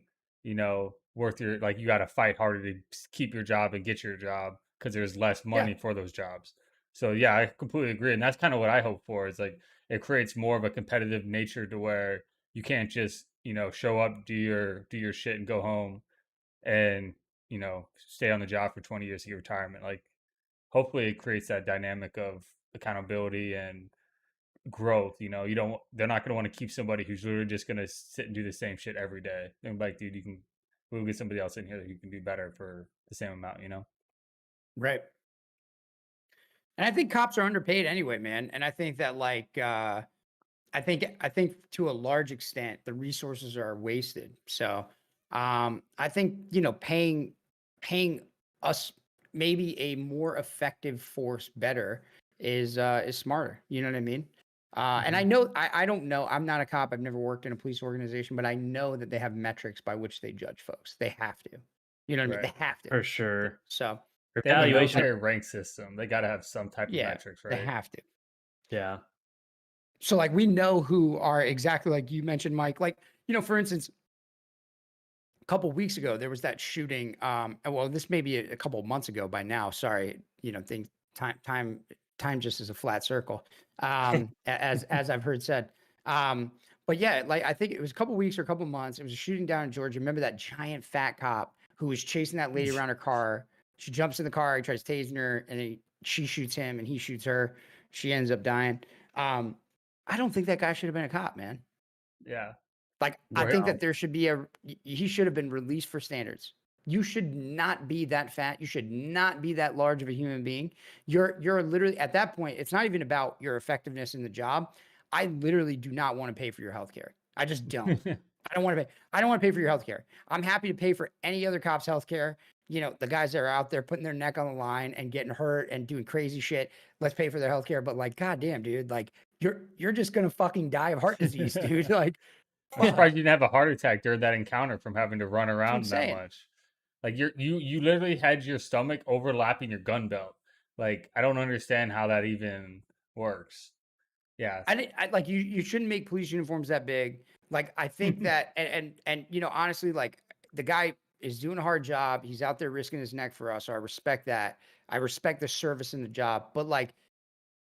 worth your, like you got to fight harder to keep your job and get your job because there's less money for those jobs. So yeah, I completely agree. And that's kind of what I hope for, is like it creates more of a competitive nature to where you can't just, show up, do your shit and go home and, stay on the job for 20 years to get retirement. Like hopefully it creates that dynamic of accountability and growth. They're not going to want to keep somebody who's literally just going to sit and do the same shit every day. They're like, dude, we'll get somebody else in here that you can do better for the same amount, Right. And I think cops are underpaid anyway, man. And I think that I think to a large extent the resources are wasted. So I think paying us maybe a more effective force better is smarter. You know what I mean? And I know I don't know. I'm not a cop. I've never worked in a police organization, but I know that they have metrics by which they judge folks. They have to. You know what I mean? They have to. For sure. So they have a military rank system. They got to have some type of metrics, right? They have to. Yeah. So like we know who are exactly like you mentioned, Mike. Like, for instance, a couple of weeks ago there was that shooting. Well, this may be a couple of months ago by now. Sorry, time just is a flat circle. As I've heard said. But yeah, like I think it was a couple of weeks or a couple of months. It was a shooting down in Georgia. Remember that giant fat cop who was chasing that lady around her car? She jumps in the car, he tries tasing her, and she shoots him, and he shoots her. She ends up dying. I don't think that guy should have been a cop, man. Yeah. Like, I think that there should be he should have been released for standards. You should not be that fat. You should not be that large of a human being. You're literally at that point, it's not even about your effectiveness in the job. I literally do not want to pay for your healthcare. I just don't. I don't want to pay. I don't want to pay for your healthcare. I'm happy to pay for any other cop's healthcare. You know, the guys that are out there putting their neck on the line and getting hurt and doing crazy shit. Let's pay for their healthcare. But like, goddamn, dude, like you're just gonna fucking die of heart disease, dude. Like, I'm surprised you didn't have a heart attack during that encounter from having to run around that saying. much. Like you literally had your stomach overlapping your gun belt. Like I don't understand how that even works. Yeah. I like you shouldn't make police uniforms that big. Like I think that and you know, honestly, like the guy is doing a hard job. He's out there risking his neck for us. So I respect that. I respect the service and the job. But like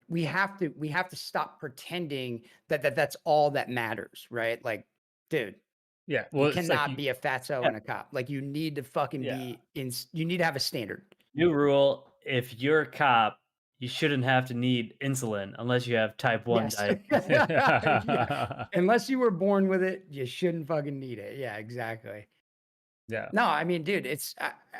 we have to stop pretending that's all that matters, right? Like, dude, Yeah. Well, you cannot be a fatso and a cop. Like you need to fucking be you need to have a standard. New rule: if you're a cop, you shouldn't have to need insulin unless you have type 1 diabetes. Yeah. Unless you were born with it, you shouldn't fucking need it. Yeah, exactly. Yeah. No, I mean, dude, it's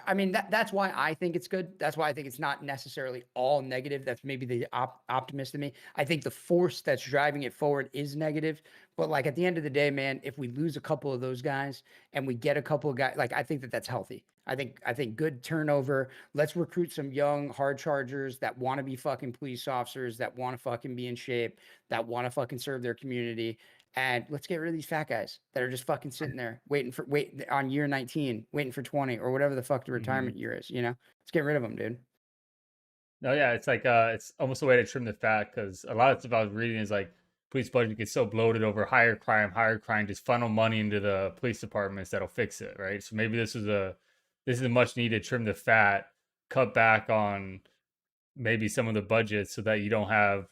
I mean that's why I think it's good. That's why I think it's not necessarily all negative. That's maybe the optimist in me. I think the force that's driving it forward is negative. But like at the end of the day, man, if we lose a couple of those guys and we get a couple of guys, like I think that's healthy. I think good turnover. Let's recruit some young hard chargers that want to be fucking police officers, that want to fucking be in shape, that want to fucking serve their community. And let's get rid of these fat guys that are just fucking sitting there waiting on year 19, waiting for 20 or whatever the fuck the retirement year is, you know? Let's get rid of them, dude. No, yeah, it's like it's almost a way to trim the fat because a lot of stuff I was reading is like police budget gets so bloated over higher crime, just funnel money into the police departments that'll fix it, right? So maybe this is a much needed trim the fat, cut back on maybe some of the budgets so that you don't have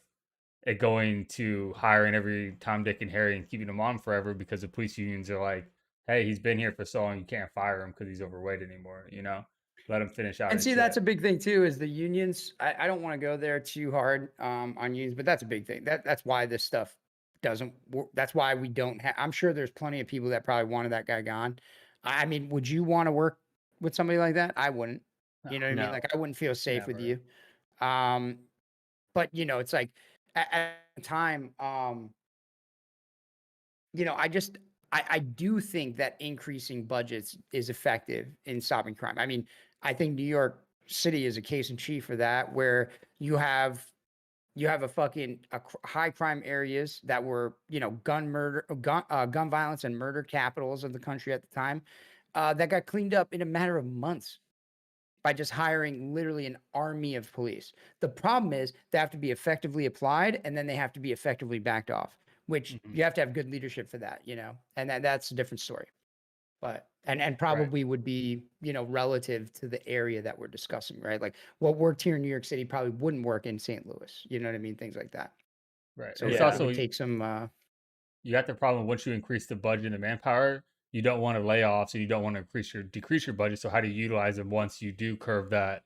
it going to hiring every Tom, Dick, and Harry and keeping them on forever because the police unions are like, hey, he's been here for so long, you can't fire him because he's overweight anymore, you know? Let him finish out. And see, that's a big thing too, is the unions. I don't want to go there too hard on unions, but that's a big thing. That's why this stuff doesn't work. That's why we don't have, I'm sure there's plenty of people that probably wanted that guy gone. I mean, would you want to work with somebody like that? I wouldn't. You know what I mean? Like I wouldn't feel safe with you. But you know, it's like at the time, you know, I do think that increasing budgets is effective in stopping crime. I mean, I think New York City is a case in chief for that, where you have a fucking high crime areas that were, you know, gun violence and murder capitals of the country at the time, that got cleaned up in a matter of months by just hiring literally an army of police. The problem is they have to be effectively applied and then they have to be effectively backed off, which you have to have good leadership for that, you know, and that's a different story. But, and probably would be, you know, relative to the area that we're discussing, right? Like what worked here in New York City probably wouldn't work in St. Louis. You know what I mean? Things like that. Right. So it's also take some, you got the problem once you increase the budget and the manpower, you don't want to lay off, so you don't want to decrease your budget. So how do you utilize them once you do curve that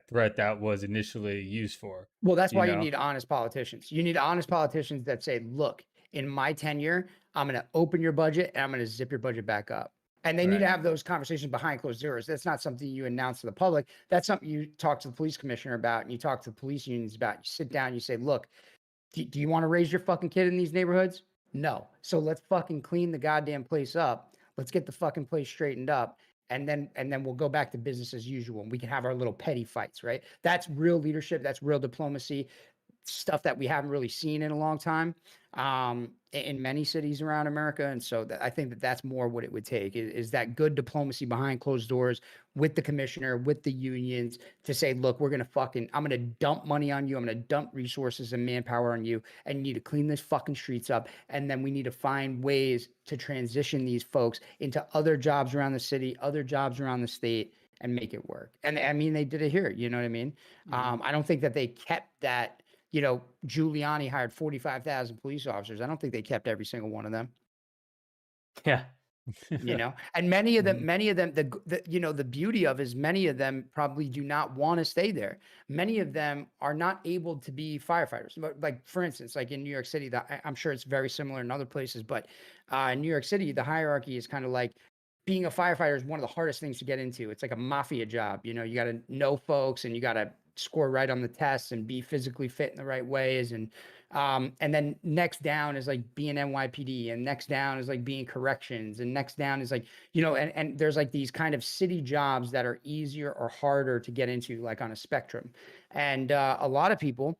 threat that was initially used for? Well, that's why you need honest politicians. You need honest politicians that say, look, in my tenure, I'm going to open your budget and I'm going to zip your budget back up. And they need to have those conversations behind closed doors. That's not something you announce to the public. That's something you talk to the police commissioner about and you talk to the police unions about. You sit down, you say, look, do you want to raise your fucking kid in these neighborhoods? No. So let's fucking clean the goddamn place up. Let's get the fucking place straightened up. And then we'll go back to business as usual. And we can have our little petty fights, right? That's real leadership. That's real diplomacy. Stuff that we haven't really seen in a long time in many cities around America. And so I think that's more what it would take is that good diplomacy behind closed doors with the commissioner, with the unions to say, look, I'm going to dump money on you. I'm going to dump resources and manpower on you, and you need to clean this fucking streets up. And then we need to find ways to transition these folks into other jobs around the city, other jobs around the state, and make it work. And I mean, they did it here. You know what I mean? I don't think that they kept that. You know, Giuliani hired 45,000 police officers. I don't think they kept every single one of them. Yeah. You know, and many of them, the you know, the beauty of is many of them probably do not want to stay there. Many of them are not able to be firefighters. Like, for instance, like in New York City, I'm sure it's very similar in other places, but in New York City, the hierarchy is kind of like being a firefighter is one of the hardest things to get into. It's like a mafia job. You know, you got to know folks and you got to score right on the tests and be physically fit in the right ways. And then next down is like being NYPD, and next down is like being corrections, and next down is like, and there's like these kind of city jobs that are easier or harder to get into, like on a spectrum. And a lot of people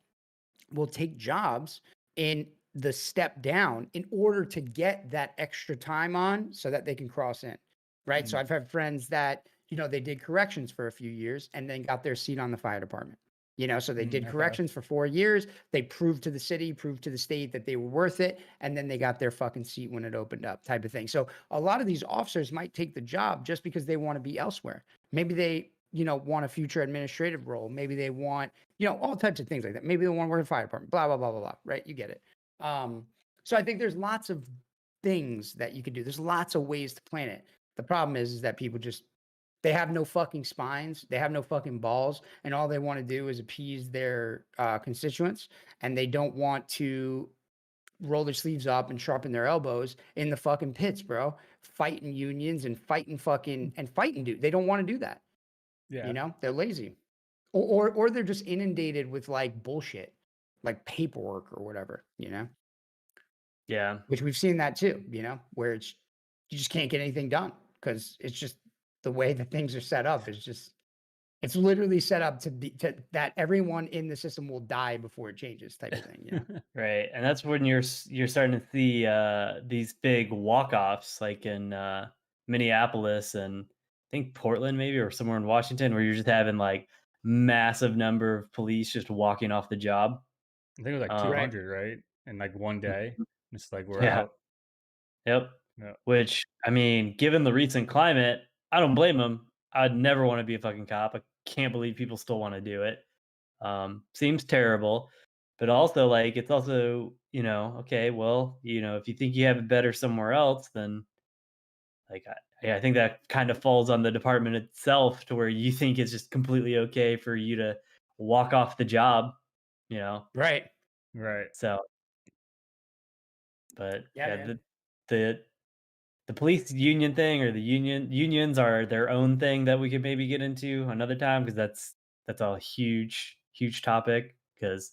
will take jobs in the step down in order to get that extra time on so that they can cross in. Right. So I've had friends that, they did corrections for a few years and then got their seat on the fire department. So they did corrections for 4 years. They proved to the city, proved to the state that they were worth it. And then they got their fucking seat when it opened up, type of thing. So a lot of these officers might take the job just because they want to be elsewhere. Maybe they, want a future administrative role. Maybe they want, all types of things like that. Maybe they want to work in the fire department, blah, blah, blah, blah, blah. Right. You get it. So I think there's lots of things that you could do. There's lots of ways to plan it. The problem is that people they have no fucking spines. They have no fucking balls. And all they want to do is appease their constituents. And they don't want to roll their sleeves up and sharpen their elbows in the fucking pits, bro. Fighting unions and fighting dude. They don't want to do that. Yeah. They're lazy. Or they're just inundated with like bullshit, like paperwork or whatever, Yeah. Which we've seen that too, where you just can't get anything done because it's just the way that things are set up. It's literally set up to that everyone in the system will die before it changes, type of thing. Right. And that's when you're starting to see these big walk-offs, like in Minneapolis and I think Portland maybe, or somewhere in Washington, where you're just having like massive number of police just walking off the job. I think it was like 200, right? In like one day. It's like we're Yeah. out. Yep. Yeah. Which, I mean, given the recent climate, I don't blame them. I'd never want to be a fucking cop. I can't believe people still want to do it. Seems terrible, but also like it's also, okay, well, if you think you have it better somewhere else, then like I think that kind of falls on the department itself, to where you think it's just completely okay for you to walk off the job, Right. Right. So, but Yeah, the police union thing, or the unions are their own thing that we could maybe get into another time, because that's a huge topic, because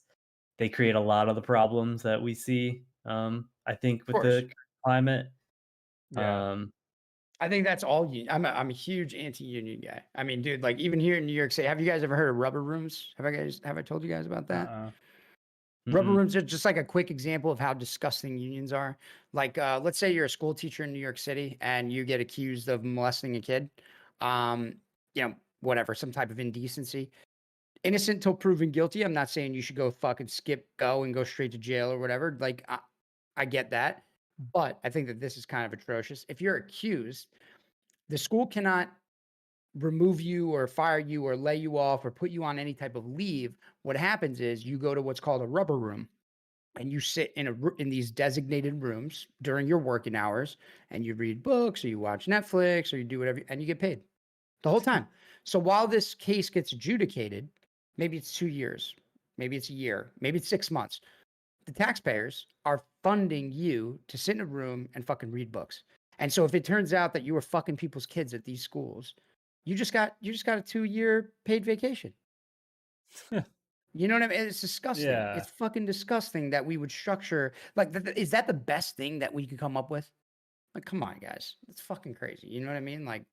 they create a lot of the problems that we see, I think, with the climate. Yeah. I think that's all I'm a huge anti-union guy. I mean, dude, like even here in New York City, have you guys ever heard of rubber rooms? Have I told you guys about that? Rubber rooms are just like a quick example of how disgusting unions are. Like, let's say you're a school teacher in New York City and you get accused of molesting a kid. Whatever, some type of indecency. Innocent till proven guilty. I'm not saying you should go fucking go and go straight to jail or whatever. Like, I get that. But I think that this is kind of atrocious. If you're accused, the school cannot remove you or fire you or lay you off or put you on any type of leave. What happens is you go to what's called a rubber room, and you sit in these designated rooms during your working hours, and you read books or you watch Netflix or you do whatever, and you get paid the whole time. So while this case gets adjudicated, maybe it's 2 years, maybe it's a year, maybe it's 6 months, the taxpayers are funding you to sit in a room and fucking read books. And so if it turns out that you were fucking people's kids at these schools, you just got a 2-year paid vacation. You know what I mean? It's disgusting. Yeah. It's fucking disgusting that we would structure like is that the best thing that we could come up with? Like, come on, guys. It's fucking crazy. You know what I mean? Like,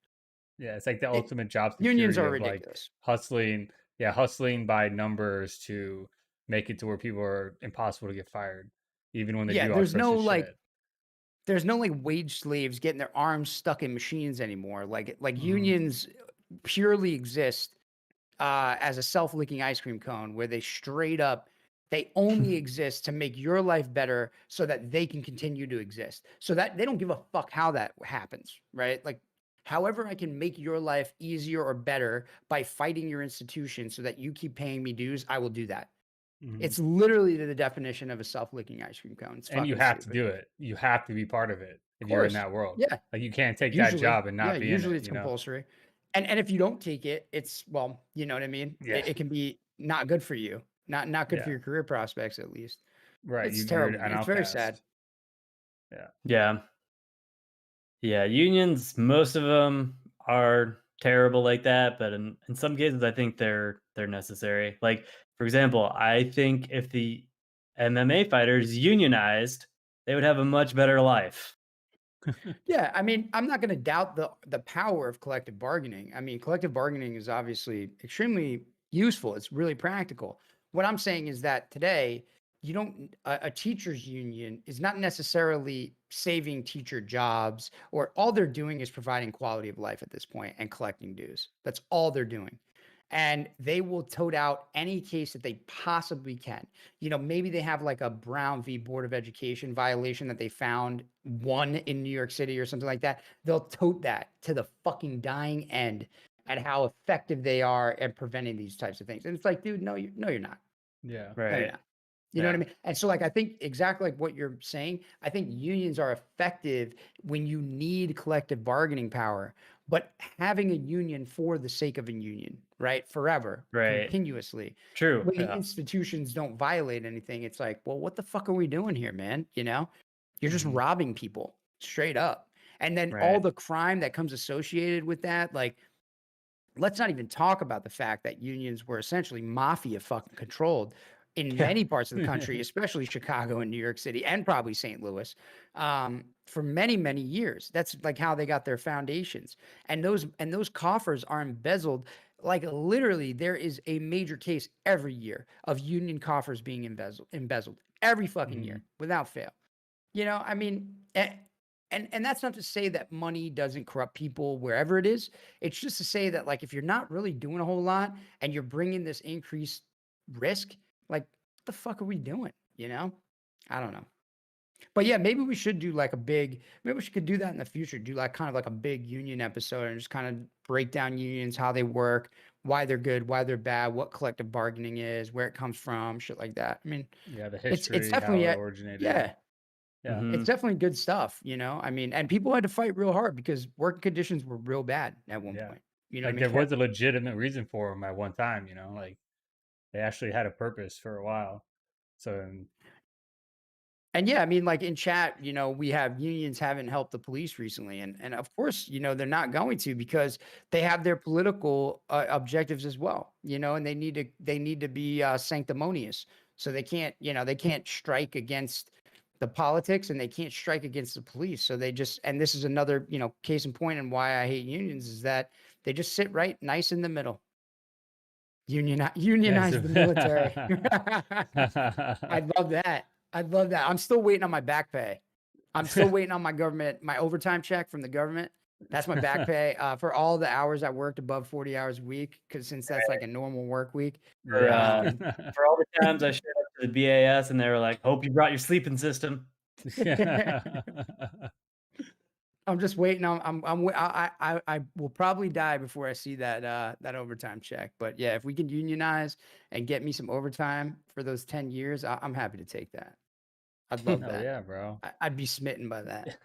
yeah, it's like the ultimate job security unions are of ridiculous. Like hustling by numbers to make it to where people are impossible to get fired, even when they do all there's no like shit. There's no like wage slaves getting their arms stuck in machines anymore. Like unions purely exist as a self-licking ice cream cone, where they only exist to make your life better so that they can continue to exist. So that they don't give a fuck how that happens, right? Like, however I can make your life easier or better by fighting your institution so that you keep paying me dues, I will do that. It's literally the definition of a self-licking ice cream cone. And you have to do it. You have to be part of it if you're in that world. Yeah. Like you can't take that job and not be in it. Usually it's compulsory. And if you don't take it, it's, well, you know what I mean? Yeah. It can be not good for you. Not good for your career prospects, at least. Right. It's terrible. It's very sad. Yeah. Yeah. Unions, most of them are terrible like that, but in some cases I think they're they're necessary. Like, for example, I think if the MMA fighters unionized, they would have a much better life. Yeah, I mean, I'm not going to doubt the power of collective bargaining. I mean, collective bargaining is obviously extremely useful. It's really practical. What I'm saying is that today, you don't a teachers union is not necessarily saving teacher jobs, or all they're doing is providing quality of life at this point and collecting dues. That's all they're doing. And they will tote out any case that they possibly can. Maybe they have like a Brown v. Board of Education violation that they found one in New York City or something like that. They'll tote that to the fucking dying end at how effective they are at preventing these types of things. And it's like, dude, no, you're not. Yeah. No, you're Right. not. You know what I mean? And so, like, I think exactly like what you're saying, I think unions are effective when you need collective bargaining power, but having a union for the sake of a union, right? Forever, Right. continuously. True. When the institutions don't violate anything, it's like, well, what the fuck are we doing here, man? You're just robbing people straight up. And then all Right. the crime that comes associated with that, like, let's not even talk about the fact that unions were essentially mafia fucking controlled in many parts of the country, especially Chicago and New York City, and probably St. Louis, for many, many years. That's like how they got their foundations. And those coffers are embezzled. Like, literally, there is a major case every year of union coffers being embezzled every fucking year without fail. I mean, and that's not to say that money doesn't corrupt people wherever it is. It's just to say that, like, if you're not really doing a whole lot and you're bringing this increased risk, like, what the fuck are we doing? I don't know. But yeah, maybe we should do like maybe we could do that in the future. Do like kind of like a big union episode and just kind of break down unions, how they work, why they're good, why they're bad, what collective bargaining is, where it comes from, shit like that. I mean, Yeah, the it's history, definitely how it originated. yeah. Yeah. It's definitely good stuff, I mean, and people had to fight real hard because working conditions were real bad at one point. You know Like what I there mean? was a legitimate reason for them at one time, like they actually had a purpose for a while. So And yeah, I mean, like in chat, we have unions haven't helped the police recently, and of course, they're not going to, because they have their political objectives as well, and they need to be sanctimonious. So they can't strike against the politics, and they can't strike against the police. So and this is another case in point, and why I hate unions is that they just sit right nice in the middle. Unionize the military. I'd love that. I'm still waiting on my back pay. I'm still waiting on my overtime check from the government. That's my back pay for all the hours I worked above 40 hours a week, because since that's like a normal work week. For all the times I showed up to the BAS and they were like, "Hope you brought your sleeping system." I'm just waiting on. I will probably die before I see that overtime check. But yeah, if we can unionize and get me some overtime for those 10 years, I'm happy to take that. I'd love that. Yeah, bro. I'd be smitten by that.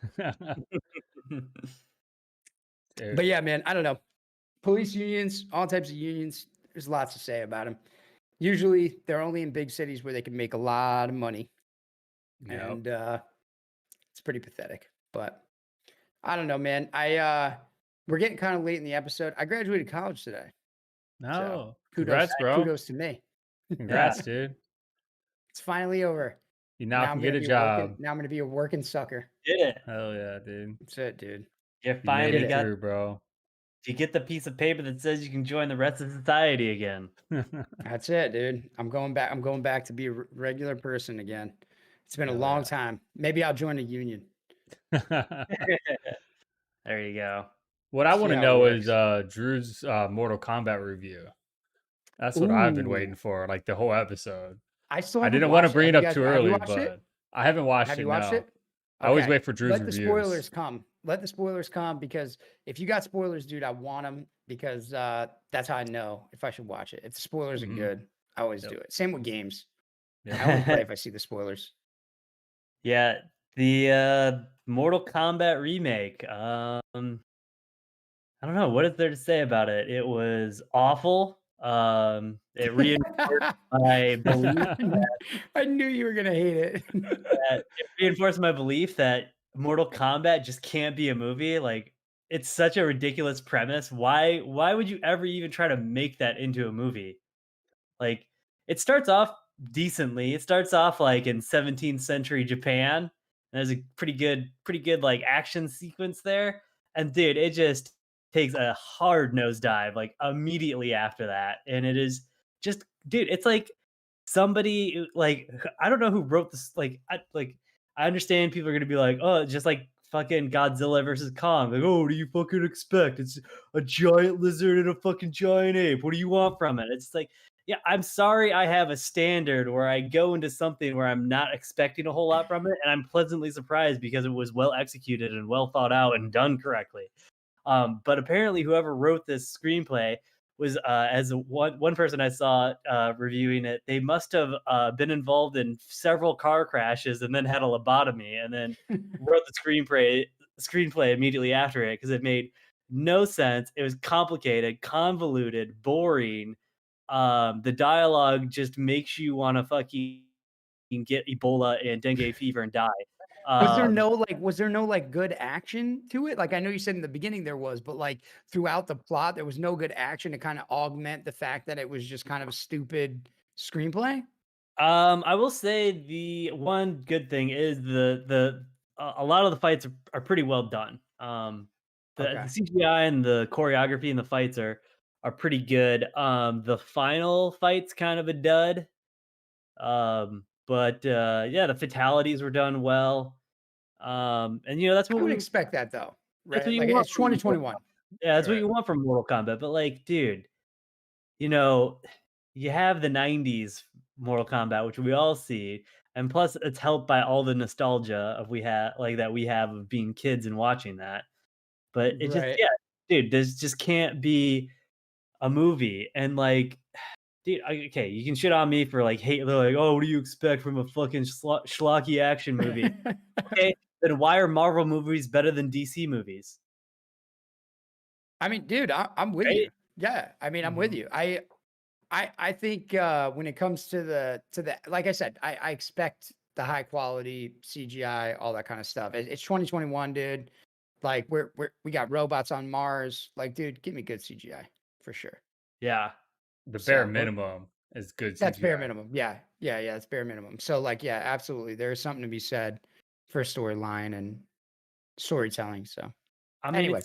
Dude. But yeah, man, I don't know. Police unions, all types of unions. There's lots to say about them. Usually, they're only in big cities where they can make a lot of money, and it's pretty pathetic. But I don't know, man. We're getting kind of late in the episode. I graduated college today. No, So congrats, bro. Kudos to me. Congrats, dude. It's finally over. You now can I'm get gonna a be job. now I'm gonna be a working sucker. Did it. Hell yeah, dude. That's it, dude. You You finally made it got through, bro. you get the piece of paper that says you can join the rest of society again. That's it, dude. I'm going back to be a regular person again. It's been a long time. Maybe I'll join a union. There you go. What I want to know is Drew's Mortal Kombat review. That's what I've been waiting for, like the whole episode. I didn't want to bring it up too early, but I haven't watched it. Have you watched it? I always wait for Drew's Let reviews. the spoilers come. Let the spoilers come, because if you got spoilers, dude, I want them, because that's how I know if I should watch it. If the spoilers are good, I always do it. Same with games. I only play if I see the spoilers. Yeah, the Mortal Kombat remake. I don't know, what is there to say about it. It was awful. It reinforced my belief. I knew you were gonna hate it. It reinforced my belief that Mortal Kombat just can't be a movie. Like, it's such a ridiculous premise. Why would you ever even try to make that into a movie? Like it starts off decently. It starts off like in 17th century Japan. And there's a pretty good like action sequence there. And dude, it just takes a hard nosedive like immediately after that. And it is just, dude, it's like somebody like I don't know who wrote this. I understand people are gonna be like, oh, just like fucking Godzilla versus Kong. Like, oh, what do you fucking expect? It's a giant lizard and a fucking giant ape. What do you want from it? It's like, yeah, I'm sorry I have a standard where I go into something where I'm not expecting a whole lot from it, and I'm pleasantly surprised because it was well executed and well thought out and done correctly. But apparently, whoever wrote this screenplay was, as one person I saw reviewing it, they must have been involved in several car crashes and then had a lobotomy and then wrote the screenplay immediately after it because it made no sense. It was complicated, convoluted, boring. The dialogue just makes you want to fucking get Ebola and dengue fever and die. Was there no like good action to it? Like I know you said in the beginning there was, but like throughout the plot, there was no good action to kind of augment the fact that it was just kind of a stupid screenplay. I will say the one good thing is a lot of the fights are pretty well done. The CGI and the choreography and the fights are pretty good. The final fight's kind of a dud. But yeah, the fatalities were done well. And that's what I would expect that though, right? that's what you Like want it's from 2021. Yeah, that's what Right. you want from Mortal Kombat. But like, dude, you have the 90s Mortal Kombat, which we all see, and plus it's helped by all the nostalgia that we have of being kids and watching that. But it just, Right. yeah, dude, there's just can't be a movie. And like, dude, okay, you can shit on me for like hate. They're like, oh, what do you expect from a fucking schlocky action movie? Okay, then why are Marvel movies better than DC movies? I mean, dude, I'm with Right? you. Yeah, I mean, I'm with you. I think when it comes to the like I said, I expect the high quality CGI, all that kind of stuff. It's 2021, dude. Like we got robots on Mars. Like, dude, give me good CGI for sure. Yeah. The So, bare minimum is good CGI. That's bare minimum. Yeah, it's bare minimum. So like, yeah, absolutely. There's something to be said for storyline and storytelling. So I mean, anyway,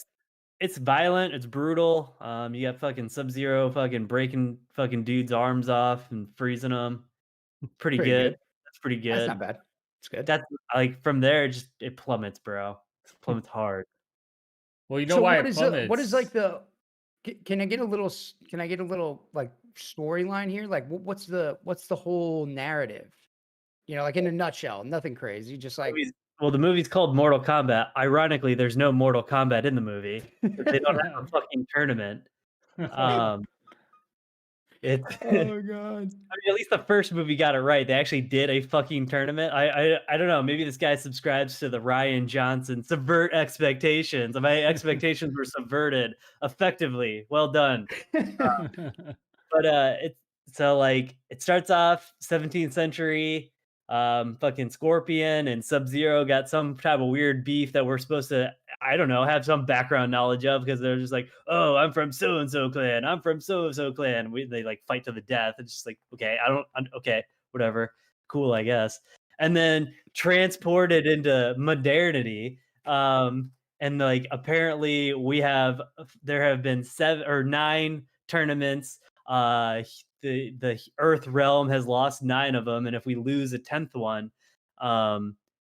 it's violent, it's brutal. You got fucking Sub-Zero fucking breaking fucking dudes' arms off and freezing them. Pretty pretty good. good. That's pretty That's good. not bad. It's good. That's like from there, it plummets, bro. It plummets hard. Well, you know So why what it is plummets? what is like the can I get a little like storyline here? Like what's the whole narrative? Like in a nutshell, nothing crazy, just like The movie's called Mortal Kombat. Ironically, there's no Mortal Kombat in the movie. They don't have a fucking tournament. It's oh god. I mean, at least the first movie got it right. They actually did a fucking tournament. I don't know. Maybe this guy subscribes to the Ryan Johnson subvert expectations. My expectations were subverted effectively. Well done. But it starts off 17th century. Fucking Scorpion and Sub-Zero got some type of weird beef that we're supposed to, I don't know, have some background knowledge of because they're just like, oh, I'm from so and so clan. I'm from so and so clan. They like fight to the death. It's just like, okay, okay, whatever, cool, I guess. And then transported into modernity. And like apparently there have been 7 or 9 tournaments. The Earth realm has lost 9 of them, and if we lose a 10th one,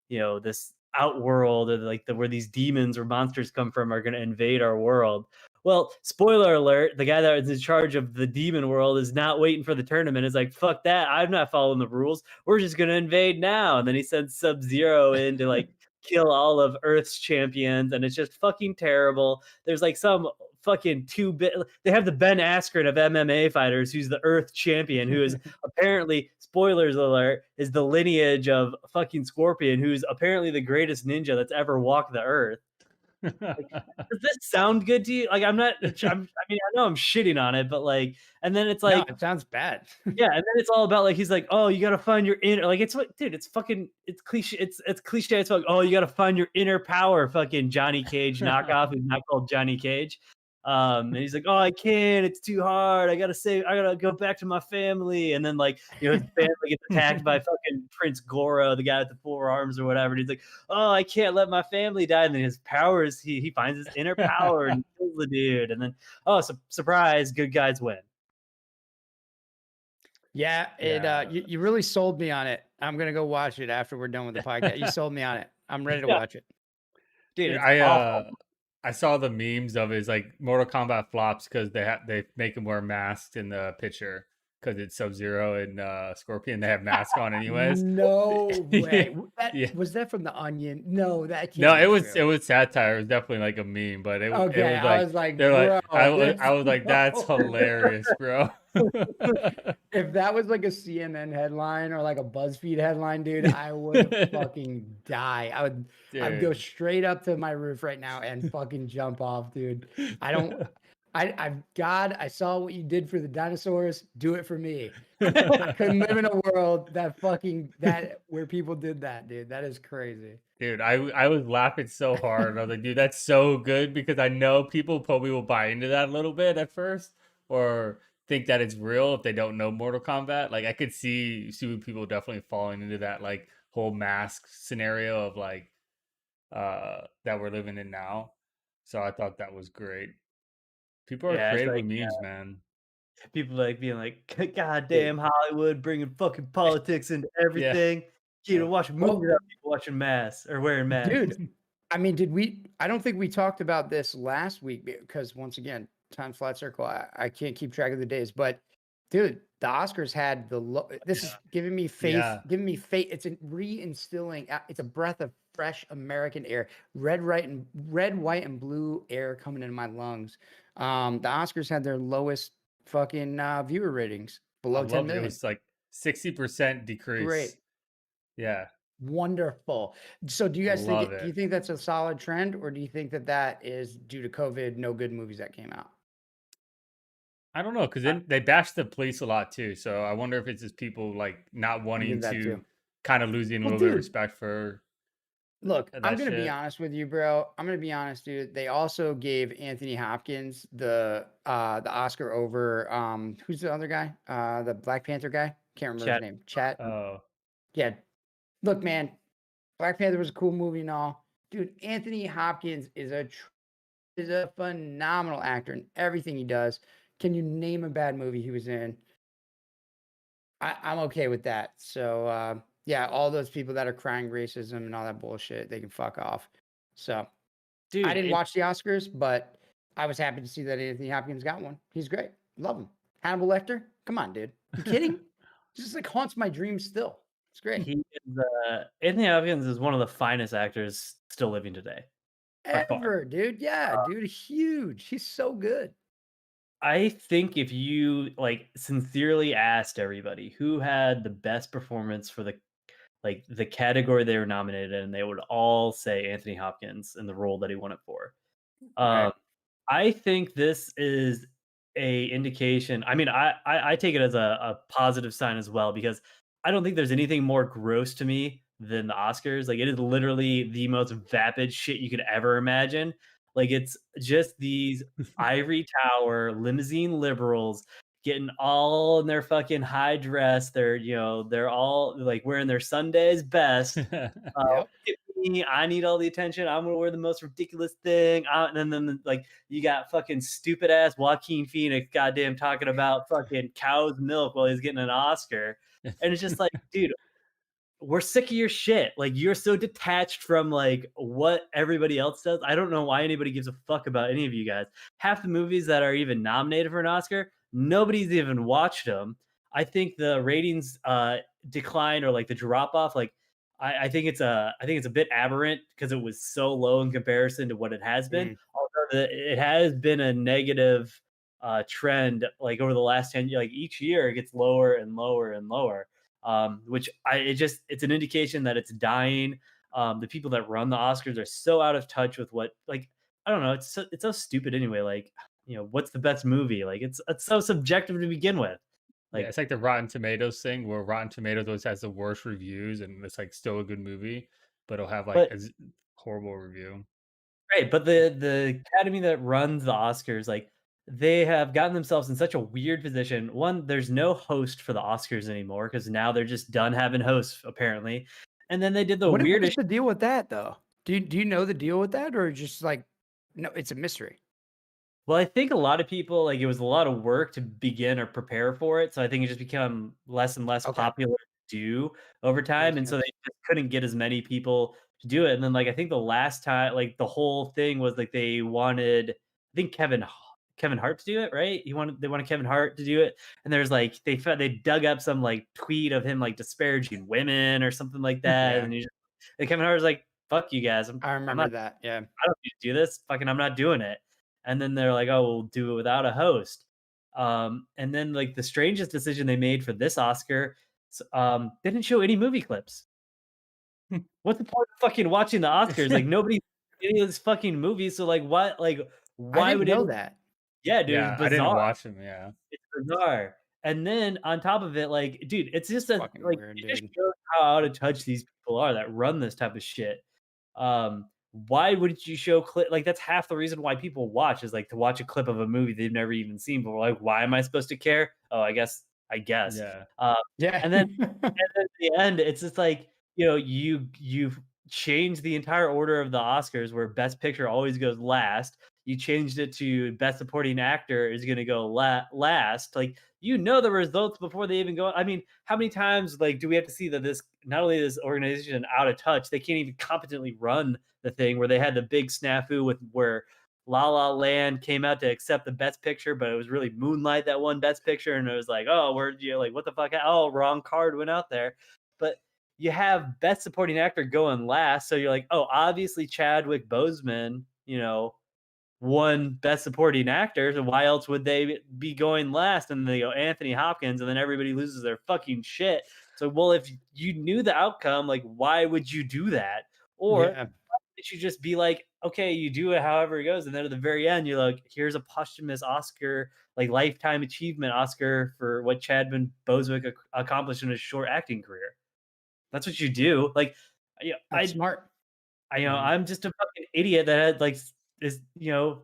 this outworld or where these demons or monsters come from are going to invade our world. Well, spoiler alert: the guy that is in charge of the demon world is not waiting for the tournament. Is like, fuck that! I'm not following the rules. We're just going to invade now. And then he sends Sub-Zero in to like kill all of Earth's champions, and it's just fucking terrible. There's like some fucking 2-bit. They have the Ben Askren of MMA fighters, who's the Earth champion, who is apparently, spoilers alert, is the lineage of fucking Scorpion, who's apparently the greatest ninja that's ever walked the Earth. Like, does this sound good to you? Like, I know I'm shitting on it, but like, and then it's like, no, it sounds bad. yeah, and then it's all about like he's like, oh, you gotta find your inner, like, it's what, dude, it's fucking, it's cliche, it's cliche as fuck. Oh, you gotta find your inner power, fucking Johnny Cage knockoff who's not called Johnny Cage. And he's like, "Oh, I can't. It's too hard. I gotta go back to my family." And then, like, his family gets attacked by fucking Prince Goro, the guy with the 4 arms or whatever. And he's like, "Oh, I can't let my family die." And then his powers, he finds his inner power and kills the dude. And then, oh, surprise, good guys win. Yeah, you really sold me on it. I'm gonna go watch it after we're done with the podcast. You sold me on it. I'm ready to Yeah. watch it. Dude, Dude, it's awful. I saw the memes of his like Mortal Kombat flops because they make him wear masks in the picture because it's Sub-Zero and Scorpion. They have masks on anyways. No way. Yeah. Was that from The Onion? No, that can't No, be it true. was satire. It was definitely like a meme, but it was Okay, like I was like, they're bro, like I was like that's hilarious, bro. If that was like a CNN headline or like a BuzzFeed headline, dude, I would fucking die. I'd go Dude. straight up to my roof right now and fucking jump off, dude. God, I saw what you did for the dinosaurs. Do it for me. I couldn't live in a world that where people did that, dude. That is crazy. Dude, I was laughing so hard. I was like, dude, that's so good because I know people probably will buy into that a little bit at first or think that it's real if they don't know Mortal Kombat. Like I could see people definitely falling into that like whole mask scenario of like that we're living in now. So I thought that was great. People are Yeah, it's creative with like, memes, man. people like being like, "God Dude. damn Hollywood, bringing fucking politics into Yeah. everything. You know, watch a movie Well, without people watching masks or wearing masks." dude, I mean, I don't think we talked about this last week because once again, time flat circle. I can't keep track of the days, but dude, the Oscars had this is giving me faith, Yeah. It's reinstilling. It's a breath of fresh American air, red, white, and blue air coming into my lungs. The Oscars had their lowest fucking viewer ratings, I below 10 love it. It million. was like 60% decrease. Great. Yeah. Wonderful. So do you guys Love do you it. think that's a solid trend, or do you think that is due to COVID, no good movies that came out? I don't know because then they bash the police a lot too. So I wonder if it's just people like not I'm wanting getting that to too. kind of losing a Well, little bit of dude, respect for look, I'm that gonna be shit. honest with you, bro. I'm gonna be honest, dude. They also gave Anthony Hopkins the Oscar over who's the other guy? The Black Panther guy? Can't remember his name. Chat. Oh, Yeah. Look, man, Black Panther was a cool movie and all. Dude, Anthony Hopkins is a phenomenal actor in everything he does. Can you name a bad movie he was in? I'm okay with that. So yeah, all those people that are crying racism and all that bullshit, they can fuck off. So Dude, I didn't watch the Oscars, but I was happy to see that Anthony Hopkins got one. He's great. Love him. Hannibal Lecter? Come on, dude. You kidding? Just like haunts my dreams still. It's great. he is, Anthony Hopkins is one of the finest actors still living today, by far. Ever, dude. Yeah, dude. Huge. He's so good. I think if you like sincerely asked everybody who had the best performance for the category they were nominated in, they would all say Anthony Hopkins in the role that he won it for. Right. I think this is a indication. I mean, I take it as a positive sign as well because I don't think there's anything more gross to me than the Oscars. Like it is literally the most vapid shit you could ever imagine. Like it's just these ivory tower limousine liberals getting all in their fucking high dress. They're all like wearing their Sunday's best. Yep. Look at me, I need all the attention. I'm gonna wear the most ridiculous thing. And then like you got fucking stupid ass Joaquin Phoenix, goddamn, talking about fucking cow's milk while he's getting an Oscar, and it's just like, dude, we're sick of your shit. Like you're so detached from like what everybody else does. I don't know why anybody gives a fuck about any of you guys. Half the movies that are even nominated for an Oscar, nobody's even watched them. I think the ratings decline or like the drop off. Like I think it's a bit aberrant because it was so low in comparison to what it has been. Although it has been a negative trend like over the last 10 years. Like each year it gets lower and lower and lower. Which it's an indication that it's dying. The people that run the Oscars are so out of touch with what, like, I don't know. It's so stupid anyway. Like, what's the best movie? Like, it's so subjective to begin with. yeah, Like, it's like the Rotten Tomatoes thing where Rotten Tomatoes always has the worst reviews and it's like still a good movie, but it'll have like but a horrible review. Right, but the academy that runs the Oscars, like, they have gotten themselves in such a weird position. One, there's no host for the Oscars anymore because now they're just done having hosts, apparently. And then they did the What's weirdest. the deal with that, though? Do you know the deal with that, or just like, no, it's a mystery? Well, I think a lot of people, like, it was a lot of work to begin or prepare for it, so I think it just become less and less Okay, popular to do over time, makes and so they sense. just couldn't get as many people to do it, and then, like, I think the last time, like, the whole thing was, like, they wanted, I think Kevin Hart to do it, right? They wanted Kevin Hart to do it, and there's, like, they dug up some, like, tweet of him, like, disparaging women or something like that, Yeah, and Kevin Hart was like, "Fuck you guys, I I'm remember not that. Yeah, I don't need to do this. Fucking, I'm not doing it." And then they're like, "Oh, we'll do it without a host." And then like the strangest decision they made for this Oscar, they didn't show any movie clips. What's the point of fucking watching the Oscars? Like nobody any of this fucking movies. So like what? Like I why didn't would it? know that. Yeah, dude, it's Yeah, I didn't bizarre. watch them. Yeah. It's bizarre. And then on top of it, like, dude, it's just a Fucking like weird, it just dude. shows how out of touch these people are that run this type of shit. Why wouldn't you show clip like that's half the reason why people watch is like to watch a clip of a movie they've never even seen before. Like, why am I supposed to care? Oh, I guess. Yeah. Uh, Yeah. and then at the end, it's just like, you've changed the entire order of the Oscars where Best Picture always goes last. You changed it to Best Supporting Actor is going to go last. Like, the results before they even go. I mean, how many times like do we have to see that this not only is this organization out of touch, they can't even competently run the thing where they had the big snafu with where La La Land came out to accept the Best Picture, but it was really Moonlight that won Best Picture, and it was like, oh, where'd you like what the fuck? Oh, wrong card went out there. But you have Best Supporting Actor going last, so you're like, oh, obviously Chadwick Boseman, won Best Supporting Actor, so why else would they be going last? And then they go Anthony Hopkins, and then everybody loses their fucking shit. So, well, if you knew the outcome, like, why would you do that? Or Yeah, it should just be like, okay, you do it however it goes, and then at the very end, you're like, here's a posthumous Oscar, like lifetime achievement Oscar for what Chadwick Boseman accomplished in his short acting career. That's what you do. Like, that's smart. Mhm. I'm just a fucking idiot that had like is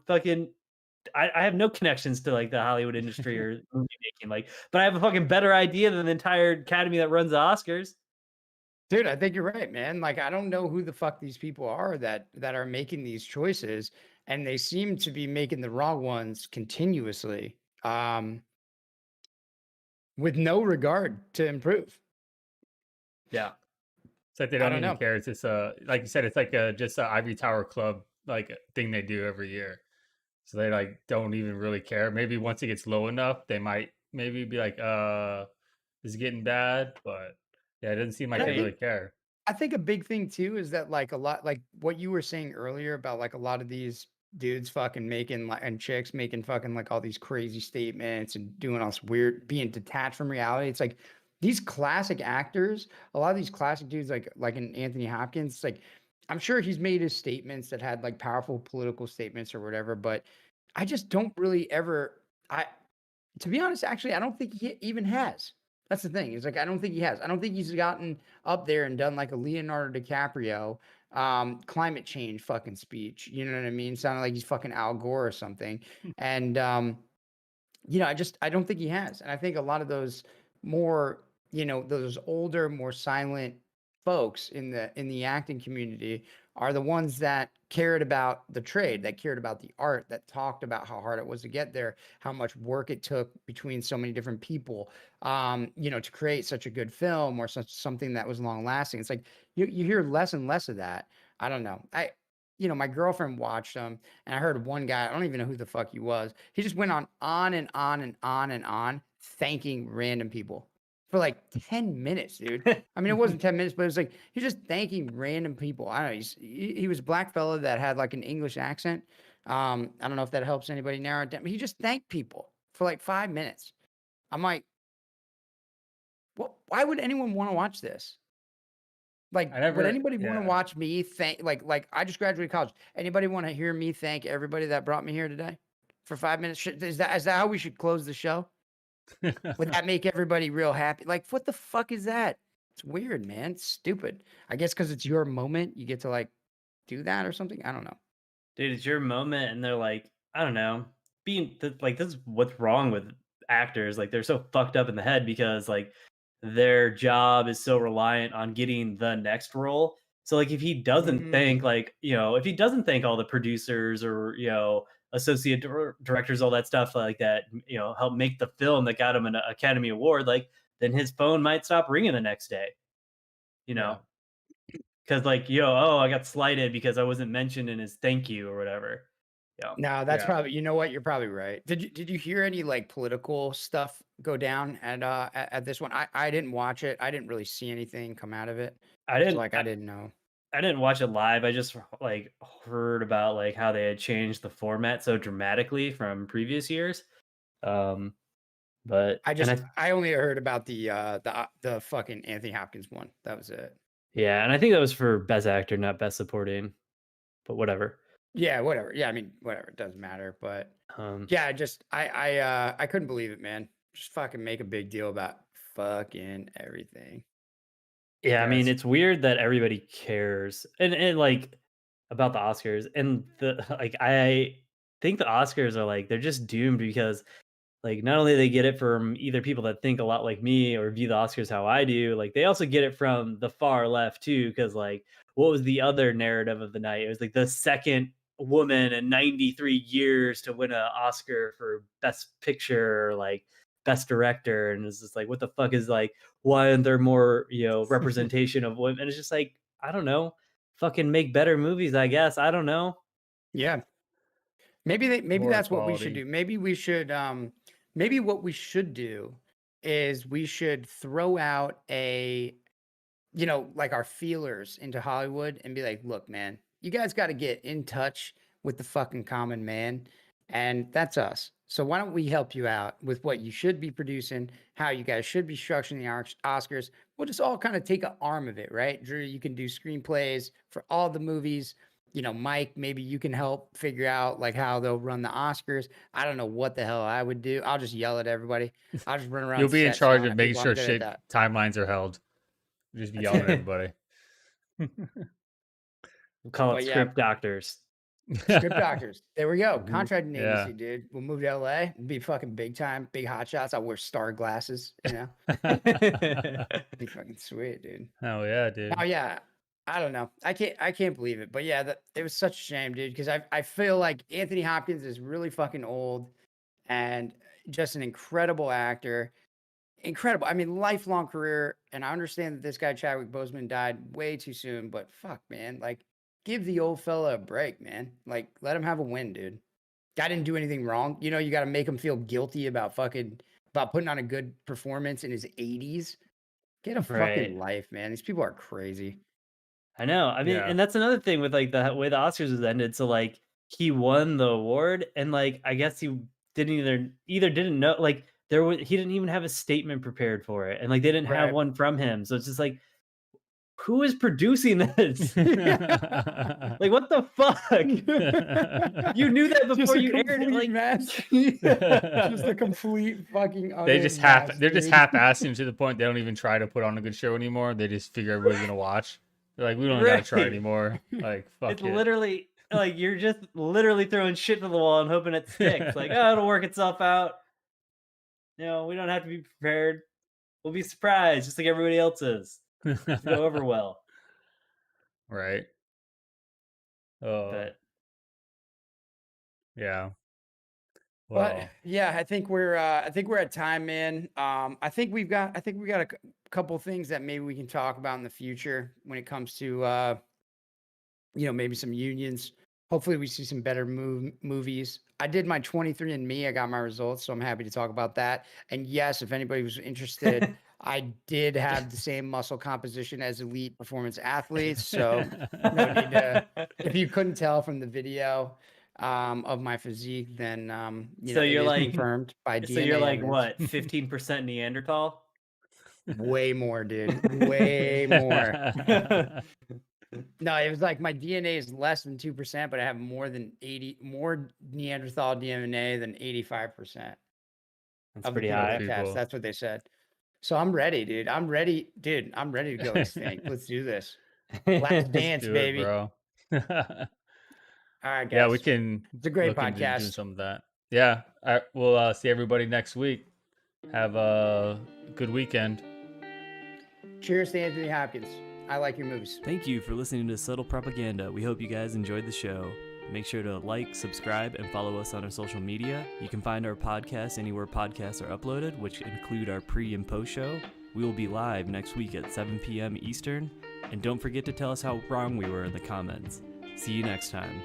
fucking. I have no connections to like the Hollywood industry or movie making, like, but I have a fucking better idea than the entire academy that runs the Oscars. Dude, I think you're right, man. Like, I don't know who the fuck these people are that are making these choices, and they seem to be making the wrong ones continuously, with no regard to improve. Yeah. It's like they I don't don't even know. care. It's just like you said, it's like just a Ivory Tower Club like thing they do every year. So they like don't even really care. Maybe once it gets low enough, they might maybe be like, this is getting bad. But yeah, it doesn't seem And like they really care. I think a big thing too is that like a lot like what you were saying earlier about like a lot of these dudes fucking making like and chicks making fucking like all these crazy statements and doing all this weird being detached from reality. It's like these classic actors, a lot of these classic dudes like in Anthony Hopkins, it's like I'm sure he's made his statements that had like powerful political statements or whatever, but I just don't really ever I to be honest, actually, I don't think he even has. That's the thing. It's like I don't think he has. I don't think he's gotten up there and done like a Leonardo DiCaprio climate change fucking speech. You know what I mean? Sounding like he's fucking Al Gore or something. And I don't think he has. And I think a lot of those more, those older, more silent folks in the acting community are the ones that cared about the trade, that cared about the art, that talked about how hard it was to get there, how much work it took between so many different people, to create such a good film or such something that was long lasting. It's like you hear less and less of that. I don't know. My girlfriend watched them, and I heard one guy, I don't even know who the fuck he was. He just went on and on and on and on, thanking random people for like 10 minutes, dude. I mean, it wasn't 10 minutes, but it was like he's just thanking random people. I don't know. He was a black fella that had like an English accent. I don't know if that helps anybody narrow it down. But he just thanked people for like 5 minutes. I'm like, what? Why would anyone want to watch this? Like, I would never, anybody want to yeah. watch me thank like I just graduated college. Anybody want to hear me thank everybody that brought me here today for 5 minutes? Is that how we should close the show? Would that make everybody real happy? Like, what the fuck is that? It's weird, man. It's stupid. I guess because it's your moment, you get to like do that or something. I don't know. dude, it's your moment, and they're like, I don't know, like this is what's wrong with actors. Like they're so fucked up in the head because like their job is so reliant on getting the next role. So like if he doesn't thank like if he doesn't thank all the producers or associate directors, all that stuff like that, help make the film that got him an Academy Award, like then his phone might stop ringing the next day. You know, because like oh, I got slighted because I wasn't mentioned in his thank you or whatever. Yeah. No, that's probably, you know what? You're probably right. Did you hear any like political stuff go down at this one? I didn't watch it. I didn't really see anything come out of it. I So didn't. like I didn't know. I didn't watch it live. I just like heard about like how they had changed the format so dramatically from previous years. But I only heard about the fucking Anthony Hopkins one. That was it. Yeah, and I think that was for best actor, not best supporting. But whatever. Yeah, whatever. Yeah, I mean, whatever. It doesn't matter. But yeah, I couldn't believe it, man. Just fucking make a big deal about fucking everything. Yeah, I mean, it's weird that everybody cares and like about the Oscars and the like. I think the Oscars are like they're just doomed because like not only they get it from either people that think a lot like me or view the Oscars how I do, like they also get it from the far left too. Because like, what was the other narrative of the night? It was like the second woman in 93 years to win an Oscar for Best Picture, or like Best Director, and it's just like, what the fuck is like? Why aren't there more representation of women? And it's just like, I don't know, fucking make better movies, I guess. I don't know. Yeah. Maybe that's what we should do. Maybe we should maybe what we should do is we should throw out like our feelers into Hollywood and be like, look, man, you guys got to get in touch with the fucking common man. And that's us. So why don't we help you out with what you should be producing, how you guys should be structuring the Oscars? We'll just all kind of take an arm of it, right? Drew, you can do screenplays for all the movies. Mike, maybe you can help figure out like how they'll run the Oscars. I don't know what the hell I would do. I'll just yell at everybody. I'll just run around. You'll be in charge of making sure timelines are held. Just be yelling at everybody. We'll call it script doctors. Script doctors. There we go. Contracting agency, dude. We'll move to LA. It'll be fucking big time, big hot shots. I'll wear star glasses, be fucking sweet, dude. Oh yeah, dude. Oh yeah. I don't know. I can't believe it. But yeah, it was such a shame, dude, because I feel like Anthony Hopkins is really fucking old and just an incredible actor. Incredible. I mean, lifelong career. And I understand that this guy, Chadwick Boseman, died way too soon, but fuck, man. Like, give the old fella a break, man. Like, let him have a win, dude. Guy didn't do anything wrong. You got to make him feel guilty about putting on a good performance in his 80s. Get a fucking life, man. These people are crazy. I know. I mean, and that's another thing with like the way the Oscars was ended. So like he won the award, and like I guess he didn't either didn't know, like he didn't even have a statement prepared for it, and like they didn't have one from him. So it's just like, who is producing this? Like, what the fuck? You knew that before you aired it. Like, just a complete fucking. They're just half-assing to the point they don't even try to put on a good show anymore. They just figure everybody's gonna watch. They're like, we don't gotta try anymore. Like, fuck it. Literally like you're just literally throwing shit to the wall and hoping it sticks. Like, oh, it'll work itself out. We don't have to be prepared. We'll be surprised, just like everybody else is. It'll go over well. Right. Oh. But yeah. Well, but yeah, I think we're at time, man. I think we got a couple things that maybe we can talk about in the future when it comes to maybe some unions. Hopefully we see some better movies. I did my 23andMe. I got my results, so I'm happy to talk about that. And yes, if anybody was interested, I did have the same muscle composition as elite performance athletes. So no need to, if you couldn't tell from the video of my physique, then so you're like confirmed by DNA. So you're like what, 15% Neanderthal? Way more, dude. Way more. No, it was like my DNA is less than 2%, but I have more Neanderthal DNA than 85%. That's pretty high. That's what they said. So I'm ready, dude. I'm ready to go extinct. Let's do this. Last dance, baby. Bro. All right, guys. Yeah, we can. It's a great look into podcast. doing some of that. Yeah, we'll see everybody next week. Have a good weekend. Cheers to Anthony Hopkins. I like your movies. Thank you for listening to Subtle Propaganda. We hope you guys enjoyed the show. Make sure to like, subscribe, and follow us on our social media. You can find our podcast anywhere podcasts are uploaded, which include our pre and post show. We will be live next week at 7 p.m. Eastern. And don't forget to tell us how wrong we were in the comments. See you next time.